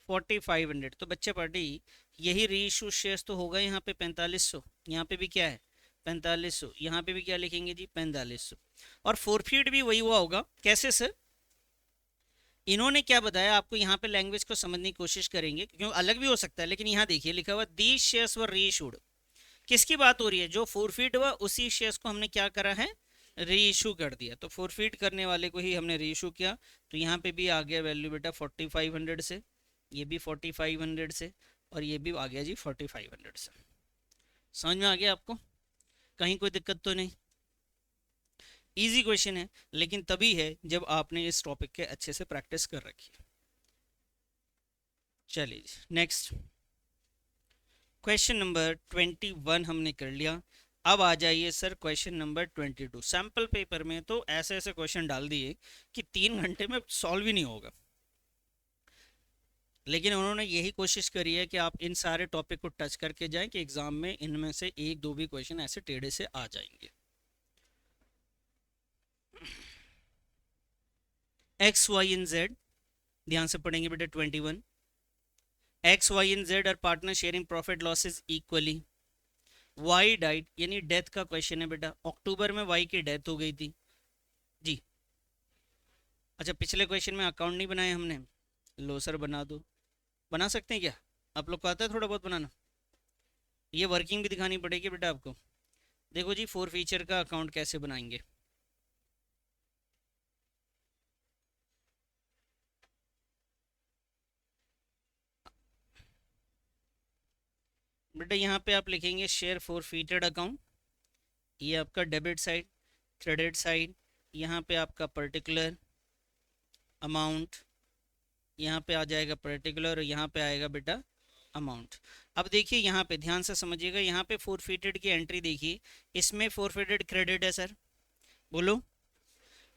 4,500। तो बच्चे पार्टी यही रीइश्यू शेयर्स तो होगा यहाँ पे 4,500, यहाँ पे भी क्या है 4,500, यहाँ पे भी क्या लिखेंगे जी 4,500। और फोरफिट भी वही हुआ होगा। कैसे सर? इन्होंने क्या बताया आपको, यहाँ पे लैंग्वेज को समझने की कोशिश करेंगे क्योंकि अलग भी हो सकता है, लेकिन यहाँ देखिए लिखा हुआ दीज शेयर्स वर रीइश्यूड। किसकी बात हो रही है? जो फोरफीट हुआ उसी शेयर्स को हमने क्या करा है, री इशू कर दिया। तो फोरफीट करने वाले को ही हमने री इशू किया। तो यहाँ पे भी आ गया वैल्यू बेटा 4500 से, ये भी 4500 से, और ये भी आ गया जी 4500 से। समझ में आ गया आपको? कहीं कोई दिक्कत तो नहीं? इजी क्वेश्चन है, लेकिन तभी है जब आपने इस टॉपिक के अच्छे से प्रैक्टिस कर रखी है। चलिए नेक्स्ट क्वेश्चन नंबर 21 हमने कर लिया। अब आ जाइए sir question number 22। Sample paper में तो ऐसे ऐसे क्वेश्चन डाल दिए कि 3 घंटे में सॉल्व ही नहीं होगा, लेकिन उन्होंने यही कोशिश करी है कि आप इन सारे टॉपिक को टच करके जाएं कि एग्जाम में इनमें से एक दो भी क्वेश्चन ऐसे टेढ़े से आ जाएंगे। एक्स वाई एंड जेड, ध्यान से पढ़ेंगे बेटा 21। X Y and Z are partner sharing profit losses equally. Y died, यानी डेथ का क्वेश्चन है बेटा। अक्टूबर में वाई की डेथ हो गई थी जी। अच्छा, पिछले क्वेश्चन में अकाउंट नहीं बनाए हमने, लो सर बना दो। बना सकते हैं क्या? आप लोग को आता है थोड़ा बहुत बनाना? ये वर्किंग भी दिखानी पड़ेगी बेटा आपको। देखो जी, फोर फीचर का अकाउंट कैसे बनाएंगे। बेटा यहाँ पे आप लिखेंगे शेयर फोर फीटेड अकाउंट, ये आपका डेबिट साइड, क्रेडिट साइड, यहाँ पे आपका पर्टिकुलर अमाउंट, यहाँ पे आ जाएगा पर्टिकुलर, और यहाँ पे आएगा बेटा अमाउंट। अब देखिए यहाँ पे ध्यान से समझिएगा, यहाँ पे फोरफिटेड की एंट्री देखिए, इसमें फोरफिटेड क्रेडिट है सर, बोलो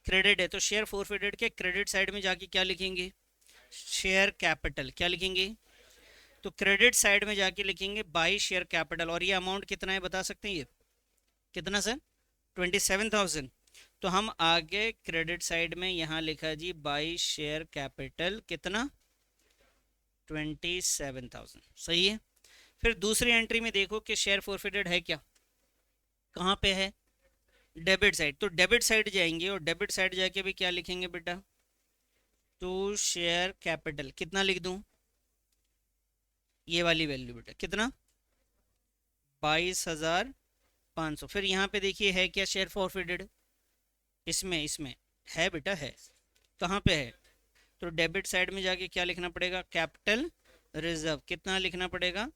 क्रेडिट है। तो शेयर फोरफिटेड के क्रेडिट साइड में जाके क्या लिखेंगे, शेयर कैपिटल, क्या लिखेंगे? तो क्रेडिट साइड में जाके लिखेंगे बाई शेयर कैपिटल। और ये अमाउंट कितना है बता सकते हैं? ये कितना सर? 27,000। तो हम आगे क्रेडिट साइड में यहाँ लिखा जी बाई शेयर कैपिटल कितना, 27,000। सही है। फिर दूसरी एंट्री में देखो कि शेयर फोरफिटेड है क्या, कहाँ पे है? Debit side. तो डेबिट साइड जाएंगे और डेबिट साइड जाके भी क्या लिखेंगे बेटा, टू शेयर कैपिटल कितना लिख दूं, ये वाली वैल्यू बेटा कितना, 22,500। फिर यहाँ पे देखिए है क्या शेयर फॉरफिटेड, इसमें इसमें है बेटा, है। कहाँ पे है? तो डेबिट साइड में जाके क्या लिखना पड़ेगा, कैपिटल रिजर्व कितना लिखना पड़ेगा,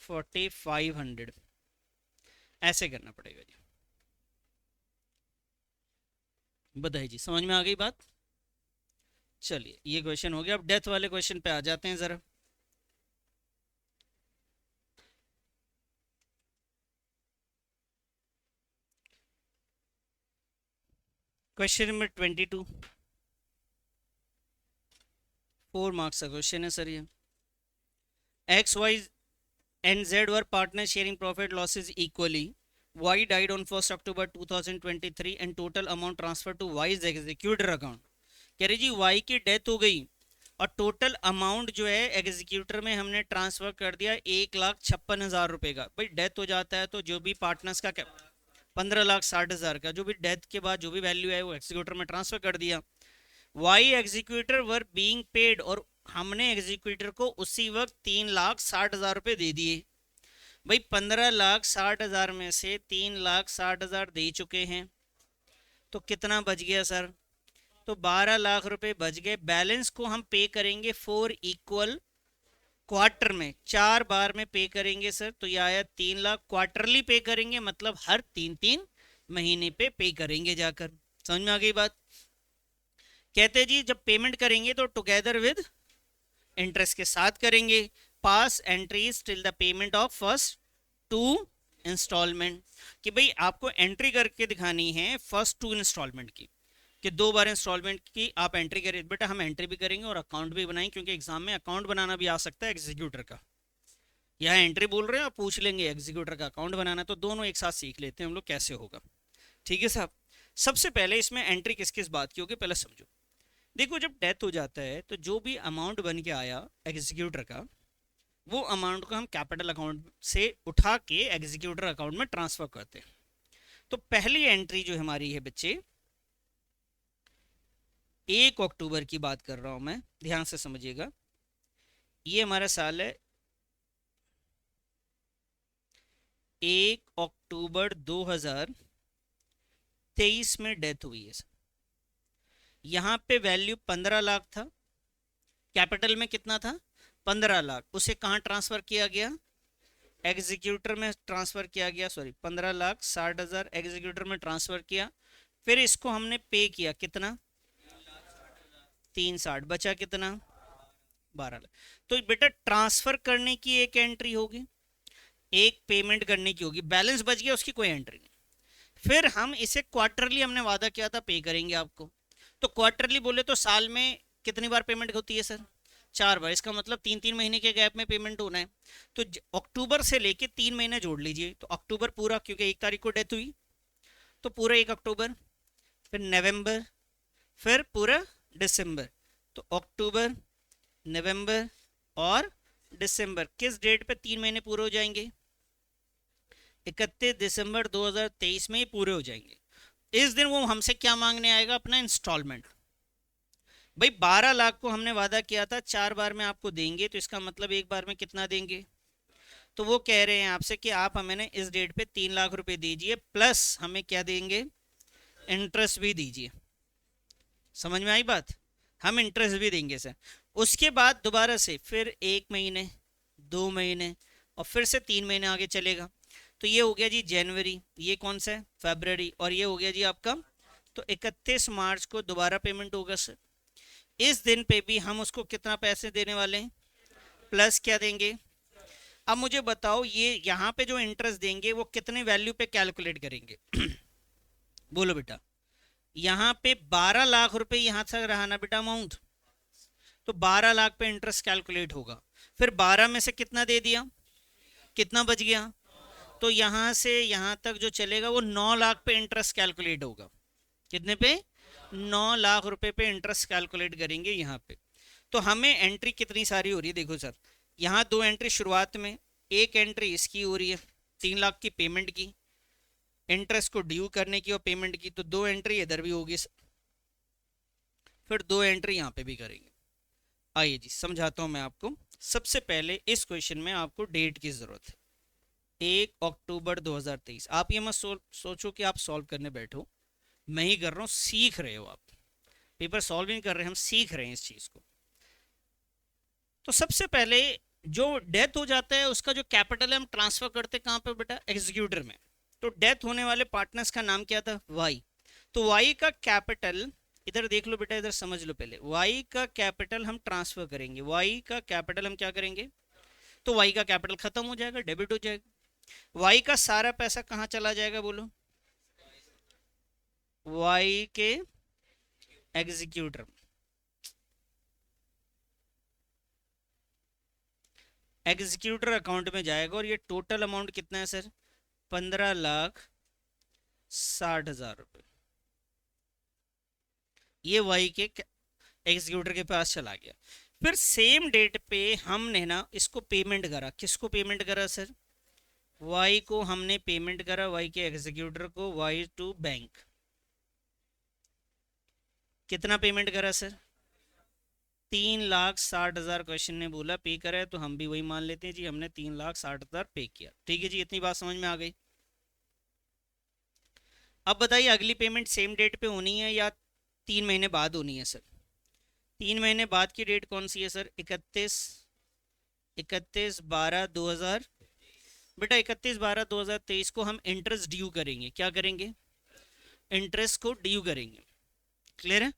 4500। ऐसे करना पड़ेगा जी। बताइए जी, समझ में आ गई बात? चलिए ये क्वेश्चन हो गया। अब डेथ वाले क्वेश्चन पे आ जाते हैं जरा। क्वेश्चन नंबर 22, 4 मार्क्स का क्वेश्चन है सर ये। X Y and Z were partners sharing profit losses equally. Y died on 1st October 2023 and total amount transferred to Y's executor account. कह रही जी Y की डेथ हो गई और टोटल अमाउंट जो है एग्जीक्यूटर में हमने ट्रांसफर कर दिया 1,56,000 रुपए का। भाई डेथ हो जाता है तो जो भी पार्टनर्स का 15,60,000 का जो भी डेथ के बाद जो भी वैल्यू है वो एग्जीक्यूटर में ट्रांसफर कर दिया। Y executor were being paid, और हमने एग्जीक्यूटर को उसी वक्त 3,60,000 रुपए दे दिए। भाई 15,60,000 में से 3,60,000 दे चुके हैं, तो कितना बच गया सर? तो 12 लाख रुपए बच गए। बैलेंस को हम पे करेंगे 4 इक्वल क्वार्टर में, 4 बार में पे करेंगे सर। तो ये आया 3 लाख। क्वार्टरली पे करेंगे मतलब हर 3-3 महीने पे करेंगे जाकर। समझ में आ गई बात? कहते जी जब पेमेंट करेंगे तो टुगेदर विद इंटरेस्ट के साथ करेंगे। Pass entries till the payment of first 2 instalment, कि भाई आपको एंट्री करके दिखानी है फर्स्ट 2 इंस्टॉलमेंट की, कि 2 बार इंस्टॉलमेंट की आप एंट्री करिए। बेटा हम एंट्री भी करेंगे और अकाउंट भी बनाएंगे, क्योंकि एग्जाम में अकाउंट बनाना भी आ सकता है एग्जीक्यूटर का। यहाँ एंट्री बोल रहे हैं और पूछ लेंगे एग्जीक्यूटर का अकाउंट बनाना, तो दोनों एक साथ सीख लेते हैं हम लोग कैसे होगा। ठीक है साहब। सबसे पहले इसमें एंट्री किस किस बात की होगी पहले समझो। देखो जब डेथ हो जाता है तो जो भी अमाउंट बन के आया एग्जीक्यूटर का, वो अमाउंट को हम कैपिटल अकाउंट से उठा के एग्जीक्यूटर अकाउंट में ट्रांसफर करते हैं। तो पहली एंट्री जो हमारी है बच्चे, 1 अक्टूबर की बात कर रहा हूं मैं, ध्यान से समझिएगा। ये हमारा साल है 1 अक्टूबर 2023 में डेथ हुई है। यहाँ पे वैल्यू 15 लाख था, कैपिटल में कितना था 15 लाख, उसे कहाँ ट्रांसफर किया गया, एग्जीक्यूटर में ट्रांसफर किया गया, सॉरी 15,60,000 एग्जीक्यूटर में ट्रांसफर किया। फिर इसको हमने पे किया कितना, 360, बचा कितना 12 लाख। तो बेटा ट्रांसफर करने की एक एंट्री होगी, एक पेमेंट करने की होगी, बैलेंस बच गया उसकी कोई एंट्री नहीं। फिर हम इसे क्वार्टरली हमने वादा किया था पे करेंगे आपको, तो क्वार्टरली बोले तो साल में कितनी बार पेमेंट होती है सर, 4 बार। इसका मतलब 3-3 महीने के गैप में पेमेंट होना है। तो अक्टूबर से लेके 3 महीने जोड़ लीजिए, तो अक्टूबर पूरा, क्योंकि 1 तारीख को डेथ हुई तो पूरा 1 अक्टूबर, फिर नवंबर, फिर पूरा दिसंबर। तो अक्टूबर, नवंबर और दिसंबर किस डेट पे 3 महीने पूरे हो जाएंगे, 31 दिसंबर 2023 में ही पूरे हो जाएंगे। इस दिन वो हमसे क्या मांगने आएगा, अपना इंस्टॉलमेंट। भाई 12 लाख को हमने वादा किया था 4 बार में आपको देंगे, तो इसका मतलब एक बार में कितना देंगे। तो वो कह रहे हैं आपसे कि आप हमें इस डेट पे 3 लाख रुपए दीजिए, प्लस हमें क्या देंगे, इंटरेस्ट भी दीजिए। समझ में आई बात, हम इंटरेस्ट भी देंगे सर। उसके बाद दोबारा से फिर 1 महीने, 2 महीने और फिर से 3 महीने आगे चलेगा। तो ये हो गया जी जनवरी, ये कौन सा है फरवरी, और ये हो गया जी आपका, तो 31 मार्च को दोबारा पेमेंट होगा सर। इस दिन पे भी हम उसको कितना पैसे देने वाले हैं, प्लस क्या देंगे। अब मुझे बताओ ये यहाँ पे जो इंटरेस्ट देंगे वो कितने वैल्यू पे कैलकुलेट करेंगे बोलो बेटा। यहाँ पे 12 लाख रुपए यहाँ से रहा ना बेटा अमाउंट, तो 12 लाख पे इंटरेस्ट कैलकुलेट होगा। फिर 12 में से कितना दे दिया, कितना बच गया, तो यहां से यहां तक जो चलेगा वो 9 लाख पे इंटरेस्ट कैलकुलेट होगा। कितने पे, 9 लाख रुपए पे इंटरेस्ट कैलकुलेट करेंगे यहाँ पे। तो हमें एंट्री कितनी सारी हो रही है, देखो सर यहाँ 2 एंट्री शुरुआत में, एक एंट्री इसकी हो रही है 3 लाख की पेमेंट की, इंटरेस्ट को ड्यू करने की और पेमेंट की, तो 2 एंट्री इधर भी होगी, फिर 2 एंट्री यहाँ पे भी करेंगे। आइए जी समझाता हूँ मैं आपको। सबसे पहले इस क्वेश्चन में आपको डेट की जरूरत है, 1 अक्टूबर 2023। आप ये मत सोचो कि आप सॉल्व करने बैठो, मैं ही कर रहा हूँ, सीख रहे हो आप, पेपर सॉल्व नहीं कर रहे, हम सीख रहे हैं इस चीज को। तो सबसे पहले जो डेथ हो जाता है उसका जो कैपिटल है हम ट्रांसफर करते हैं कहाँ पे बेटा, एग्जीक्यूटर में। तो डेथ होने वाले पार्टनर्स का नाम क्या था, वाई। तो वाई का कैपिटल इधर देख लो बेटा, इधर समझ लो पहले, वाई का कैपिटल हम ट्रांसफर करेंगे, वाई का कैपिटल हम क्या करेंगे, तो वाई का कैपिटल खत्म हो जाएगा, डेबिट हो जाएगा। वाई का सारा पैसा कहाँ चला जाएगा बोलो, वाई के एग्जीक्यूटर, एग्जीक्यूटर अकाउंट में जाएगा। और ये टोटल अमाउंट कितना है सर, 15,60,000 रुपए, ये वाई के एग्जीक्यूटर के पास चला गया। फिर सेम डेट पे हमने ना इसको पेमेंट करा, किसको पेमेंट करा सर, वाई को हमने पेमेंट करा, वाई के एग्जीक्यूटर को, वाई टू बैंक। कितना पेमेंट करा सर, 3,60,000 क्वेश्चन ने बोला पे करा है, तो हम भी वही मान लेते हैं जी, हमने 3,60,000 पे किया। ठीक है जी, इतनी बात समझ में आ गई। अब बताइए अगली पेमेंट सेम डेट पे होनी है या 3 महीने बाद होनी है सर। 3 महीने बाद की डेट कौन सी है सर, 31/12/2000। बेटा 31/12/2023 को हम इंटरेस्ट ड्यू करेंगे, क्या करेंगे, इंटरेस्ट को ड्यू करेंगे, क्लियर है।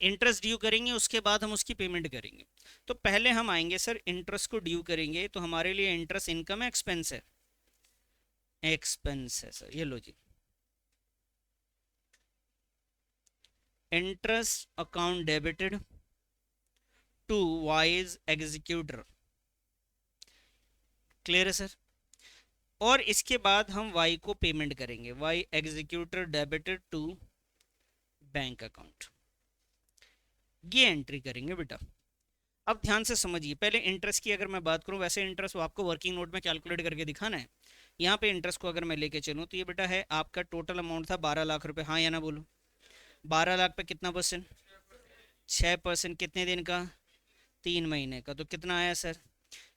इंटरेस्ट ड्यू करेंगे, उसके बाद हम उसकी पेमेंट करेंगे। तो पहले हम आएंगे सर इंटरेस्ट को ड्यू करेंगे, तो हमारे लिए इंटरेस्ट इनकम है एक्सपेंस है, एक्सपेंस है सर, ये लो जी। Interest account debited to Y's executor, clear है सर। और इसके बाद हम वाई को पेमेंट करेंगे, Y executor debited to bank account, ये एंट्री करेंगे बेटा। अब ध्यान से समझिए, पहले इंटरेस्ट की अगर मैं बात करूं, वैसे इंटरेस्ट आपको वर्किंग नोट में कैलकुलेट करके दिखाना है। यहाँ पे इंटरेस्ट को अगर मैं लेके चलूँ तो ये बेटा है आपका टोटल अमाउंट था 12 लाख रुपए, हाँ या ना बोलो। 12 लाख पे कितना परसेंट, 6%, कितने दिन का, 3 महीने का, तो कितना आया सर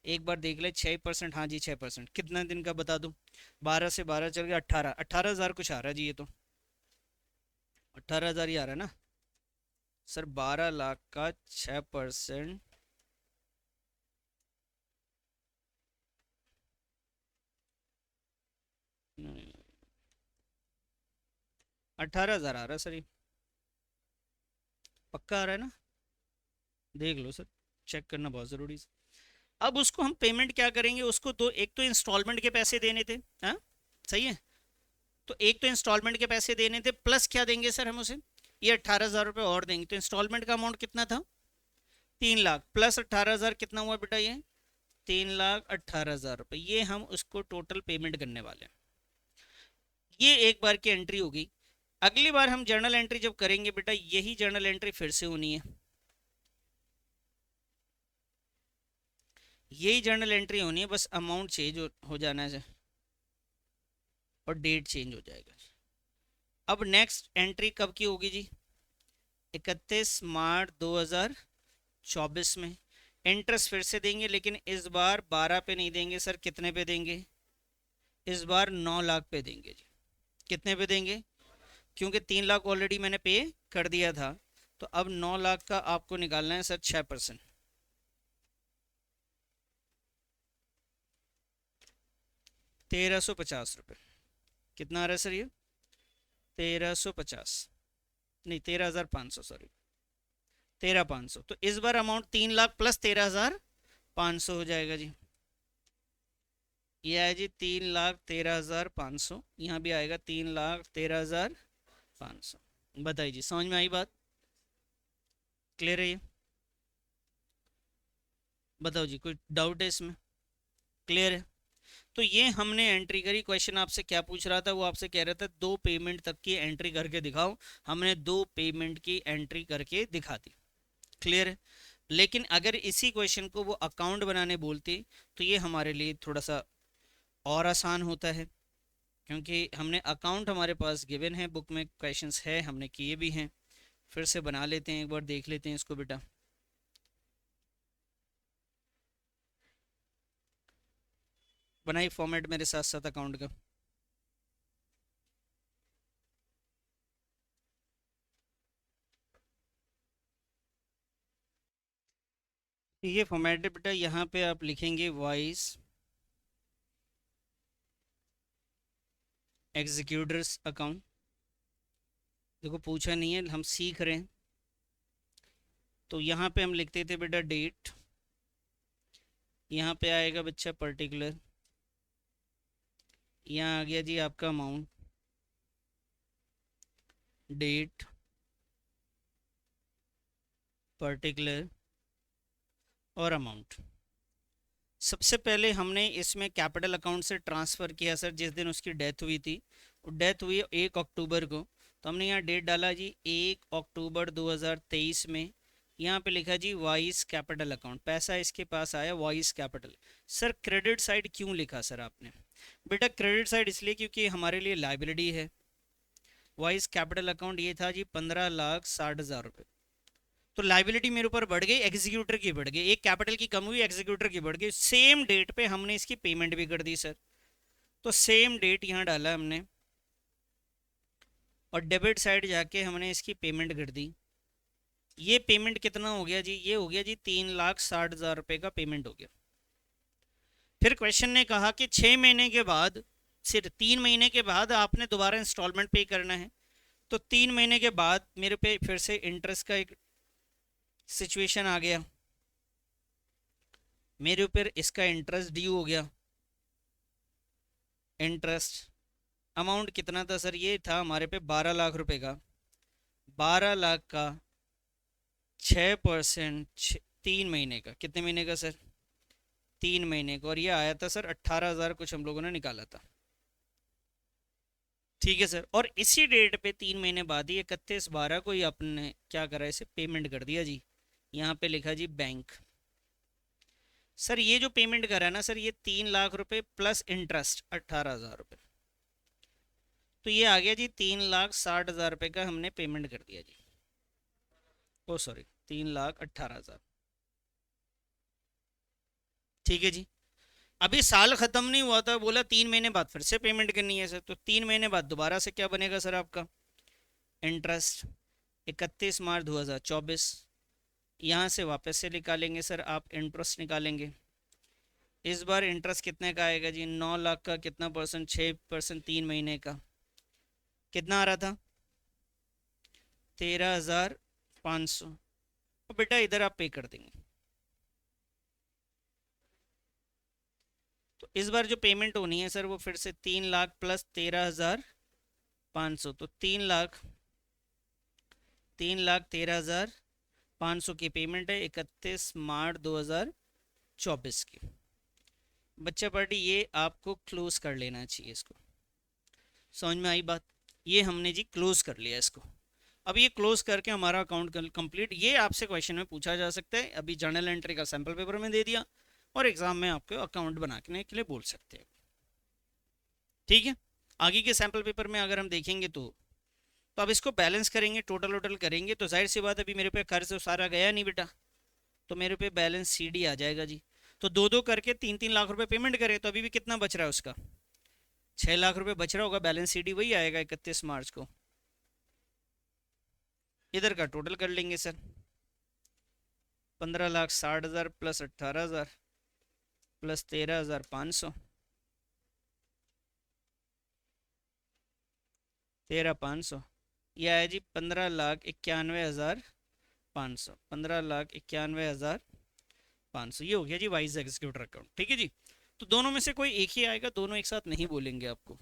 एक बार देख ले, 6%, हाँ जी 6%, कितना दिन का बता दूं? 12 से 12 चल गया 18, 18,000 कुछ आ रहा है जी, ये तो 18,000 ही आ रहा है ना सर। 12 लाख का 6%, 18,000 आ रहा है सर, ये पक्का आ रहा है ना? देख लो सर, चेक करना बहुत ज़रूरी है। अब उसको हम पेमेंट क्या करेंगे, उसको दो, एक तो इंस्टॉलमेंट के पैसे देने थे, हाँ सही है। तो एक तो इंस्टॉलमेंट के पैसे देने थे, प्लस क्या देंगे सर हम उसे, ये 18,000 रुपये और देंगे। तो इंस्टॉलमेंट का अमाउंट कितना था? 3 लाख, प्लस 18,000 कितना हुआ बेटा ये? 3,18,000 रुपये, ये हम उसको टोटल पेमेंट करने वाले हैं। ये एक बार की एंट्री होगी। अगली बार हम जर्नल एंट्री जब करेंगे बेटा, यही जर्नल एंट्री फिर से होनी है, यही जर्नल एंट्री होनी है, बस अमाउंट चेंज हो जाना है और डेट चेंज हो जाएगा। अब नेक्स्ट एंट्री कब की होगी जी? 31 मार्च 2024 में। इंटरेस्ट फिर से देंगे, लेकिन इस बार 12 पे नहीं देंगे सर, कितने पे देंगे? इस बार 9 लाख पे देंगे जी। कितने पे देंगे? क्योंकि 3 लाख ऑलरेडी मैंने पे कर दिया था, तो अब 9 लाख का आपको निकालना है सर 6%। 1,350 रुपये। कितना आ रहा है सर ये? 1,350, नहीं 13,500, सॉरी 13,500। तो इस बार अमाउंट 3 लाख प्लस 13,500 हो जाएगा जी। ये है जी 3,13,500, यहाँ भी आएगा 3,13,500। बताइए जी, समझ में आई बात? क्लियर है ये? बताओ जी, कोई डाउट है इसमें? क्लियर है? तो ये हमने एंट्री करी। क्वेश्चन आपसे क्या पूछ रहा था? वो आपसे कह रहा था 2 पेमेंट तक की एंट्री करके दिखाओ। हमने 2 पेमेंट की एंट्री करके दिखा दी। क्लियर है? लेकिन अगर इसी क्वेश्चन को वो अकाउंट बनाने बोलते, तो ये हमारे लिए थोड़ा सा और आसान होता है, क्योंकि हमने अकाउंट हमारे पास गिवन है, बुक में क्वेश्चंस है, हमने किए भी हैं। फिर से बना लेते हैं, एक बार देख लेते हैं इसको बेटा। बनाई फॉर्मेट मेरे साथ साथ अकाउंट का। ये फॉर्मेट है बेटा, यहाँ पे आप लिखेंगे वाइस एग्जीक्यूटर्स अकाउंट। देखो पूछा नहीं है, हम सीख रहे हैं। तो यहाँ पे हम लिखते थे बेटा डेट, यहाँ पे आएगा बच्चा पर्टिकुलर, यहाँ आ गया जी आपका अमाउंट, डेट, पर्टिकुलर और अमाउंट। सबसे पहले हमने इसमें कैपिटल अकाउंट से ट्रांसफ़र किया सर, जिस दिन उसकी डेथ हुई थी। वो डेथ हुई 1 अक्टूबर को, तो हमने यहाँ डेट डाला जी 1 अक्टूबर 2023 में। यहाँ पे लिखा जी वाइस कैपिटल अकाउंट, पैसा इसके पास आया vice capital. Sir credit side क्यों लिखा सर आपने? बेटा क्रेडिट साइड इसलिए क्योंकि हमारे लिए लाइबिलिटी है। वाइस कैपिटल अकाउंट ये था जी 15,60,000 रुपये। तो लाइबिलिटी मेरे ऊपर बढ़ गई, एग्जीक्यूटर की बढ़ गई, एक कैपिटल की कम हुई, एग्जीक्यूटर की बढ़ गई। सेम डेट पे हमने इसकी पेमेंट भी कर दी सर, तो सेम डेट यहाँ डाला हमने, और डेबिट साइड जाके हमने इसकी पेमेंट कर दी। ये पेमेंट कितना हो गया जी? ये हो गया जी 3,60,000 रुपये का पेमेंट हो गया। फिर क्वेश्चन ने कहा कि 6 महीने के बाद, सिर्फ 3 महीने के बाद आपने दोबारा इंस्टॉलमेंट पे करना है। तो 3 महीने के बाद मेरे पे फिर से इंटरेस्ट का एक सिचुएशन आ गया, मेरे ऊपर इसका इंटरेस्ट ड्यू हो गया। इंटरेस्ट अमाउंट कितना था सर? ये था हमारे पे 12 लाख रुपए का। 12 लाख का 6%, 3 महीने का, कितने महीने का सर? 3 महीने का। और ये आया था सर 18,000 कुछ, हम लोगों ने निकाला था। ठीक है सर, और इसी डेट पे 3 महीने बाद ही 31/12 को ही आपने क्या करा, इसे पेमेंट कर दिया जी। यहाँ पे लिखा जी बैंक। सर ये जो पेमेंट करा है ना सर, ये 3 लाख रुपए प्लस इंटरेस्ट 18,000 रुपये। तो ये आ गया जी 3,60,000 रुपये का हमने पेमेंट कर दिया जी। ओ सॉरी, 3,18,000। ठीक है जी। अभी साल खत्म नहीं हुआ था, बोला 3 महीने बाद फिर से पेमेंट करनी है सर, तो 3 महीने बाद दोबारा से क्या बनेगा सर आपका इंटरेस्ट? 31 मार्च 2024, यहाँ से वापस से निकालेंगे सर आप, इंटरेस्ट निकालेंगे। इस बार इंटरेस्ट कितने का आएगा जी? 9 लाख का कितना परसेंट? 6%, 3 महीने का कितना आ रहा था? 13,500। और बेटा इधर आप पे कर देंगे। तो इस बार जो पेमेंट होनी है सर वो फिर से 3 लाख प्लस 13,500, तो 3 लाख, 3,13,500 की पेमेंट है 31 मार्च 2024 की। बच्चा पार्टी ये आपको क्लोज कर लेना चाहिए इसको। समझ में आई बात? ये हमने जी क्लोज कर लिया इसको। अब ये क्लोज करके हमारा अकाउंट कंप्लीट। ये आपसे क्वेश्चन में पूछा जा सकता है। अभी जर्नल एंट्री का सैंपल पेपर में दे दिया और एग्जाम में आपको अकाउंट बनाने के लिए बोल सकते हैं। ठीक है, आगे के सैंपल पेपर में अगर हम देखेंगे तो अब इसको बैलेंस करेंगे, टोटल वोटल करेंगे, तो जाहिर सी बात अभी मेरे पे कर्ज तो सारा गया नहीं बेटा, तो मेरे पे बैलेंस सीडी आ जाएगा जी। तो दो दो करके 3-3 लाख रुपए पेमेंट करें तो अभी भी कितना बच रहा है उसका? 6 लाख रुपए बच रहा होगा, बैलेंस सीडी वही आएगा 31 मार्च को। इधर का टोटल कर लेंगे सर, 15,60,000 प्लस 18,000 प्लस 13,500, 13,500, यह आया जी 15,91,500, 15,91,500। ये हो गया जी वाइज एग्जीक्यूटर अकाउंट। ठीक है जी, तो दोनों में से कोई एक ही आएगा, दोनों एक साथ नहीं बोलेंगे आपको।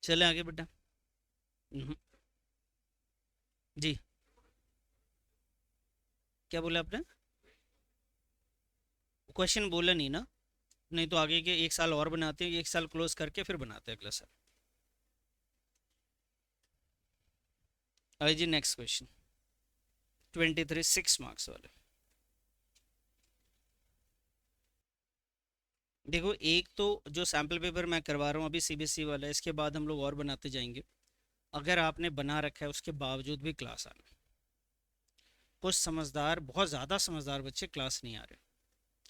चले आगे बेटा। जी, क्या बोला आपने? क्वेश्चन बोला नहीं ना? नहीं तो आगे के 1 साल और बनाते हैं, 1 साल क्लोज करके फिर बनाते हैं अगला साल। आइए जी नेक्स्ट क्वेश्चन, 23 6 मार्क्स वाले। देखो एक तो जो सैम्पल पेपर मैं करवा रहा हूँ अभी सीबीएसई वाला है, इसके बाद हम लोग और बनाते जाएंगे। अगर आपने बना रखा है उसके बावजूद भी क्लास आना, कुछ समझदार, बहुत ज़्यादा समझदार बच्चे क्लास नहीं आ रहे,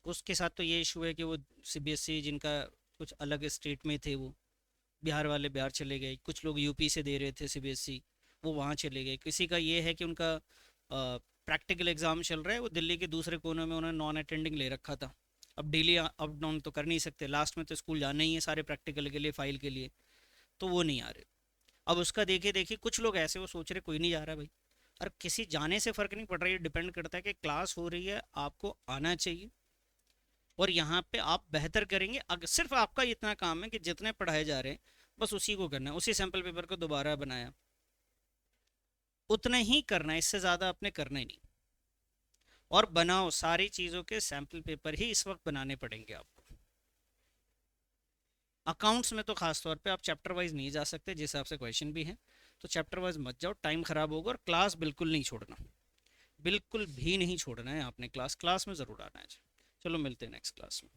उसके साथ तो ये इशू है कि वो सीबीएसई जिनका कुछ अलग स्टेट में थे, वो बिहार वाले बिहार चले गए, कुछ लोग यूपी से दे रहे थे सीबीएसई, वो वहाँ चले गए। किसी का ये है कि उनका प्रैक्टिकल एग्ज़ाम चल रहा है, वो दिल्ली के दूसरे कोने में उन्होंने नॉन अटेंडिंग ले रखा था। अब डेली अप डाउन तो कर नहीं सकते, लास्ट में तो स्कूल जाना ही है सारे प्रैक्टिकल के लिए, फाइल के लिए, तो वो नहीं आ रहे। अब उसका देखे देखिए कुछ लोग ऐसे वो सोच रहे कोई नहीं जा रहा भाई। और किसी जाने से फ़र्क नहीं पड़ रहा, ये डिपेंड करता है कि क्लास हो रही है, आपको आना चाहिए और यहाँ पे आप बेहतर करेंगे। अगर सिर्फ आपका इतना काम है कि जितने पढ़ाए जा रहे हैं बस उसी को करना है, उसी सैम्पल पेपर को दोबारा बनाया, उतना ही करना है, इससे ज़्यादा आपने करना ही नहीं। और बनाओ, सारी चीज़ों के सैम्पल पेपर ही इस वक्त बनाने पड़ेंगे आपको। अकाउंट्स में तो खास तौर पे आप चैप्टर वाइज नहीं जा सकते, जिस हिसाब से क्वेश्चन भी हैं, तो चैप्टर वाइज मत जाओ, टाइम खराब होगा। और क्लास बिल्कुल नहीं छोड़ना, बिल्कुल भी नहीं छोड़ना है आपने, क्लास क्लास में ज़रूर आना है। चलो मिलते हैं नेक्स्ट क्लास में।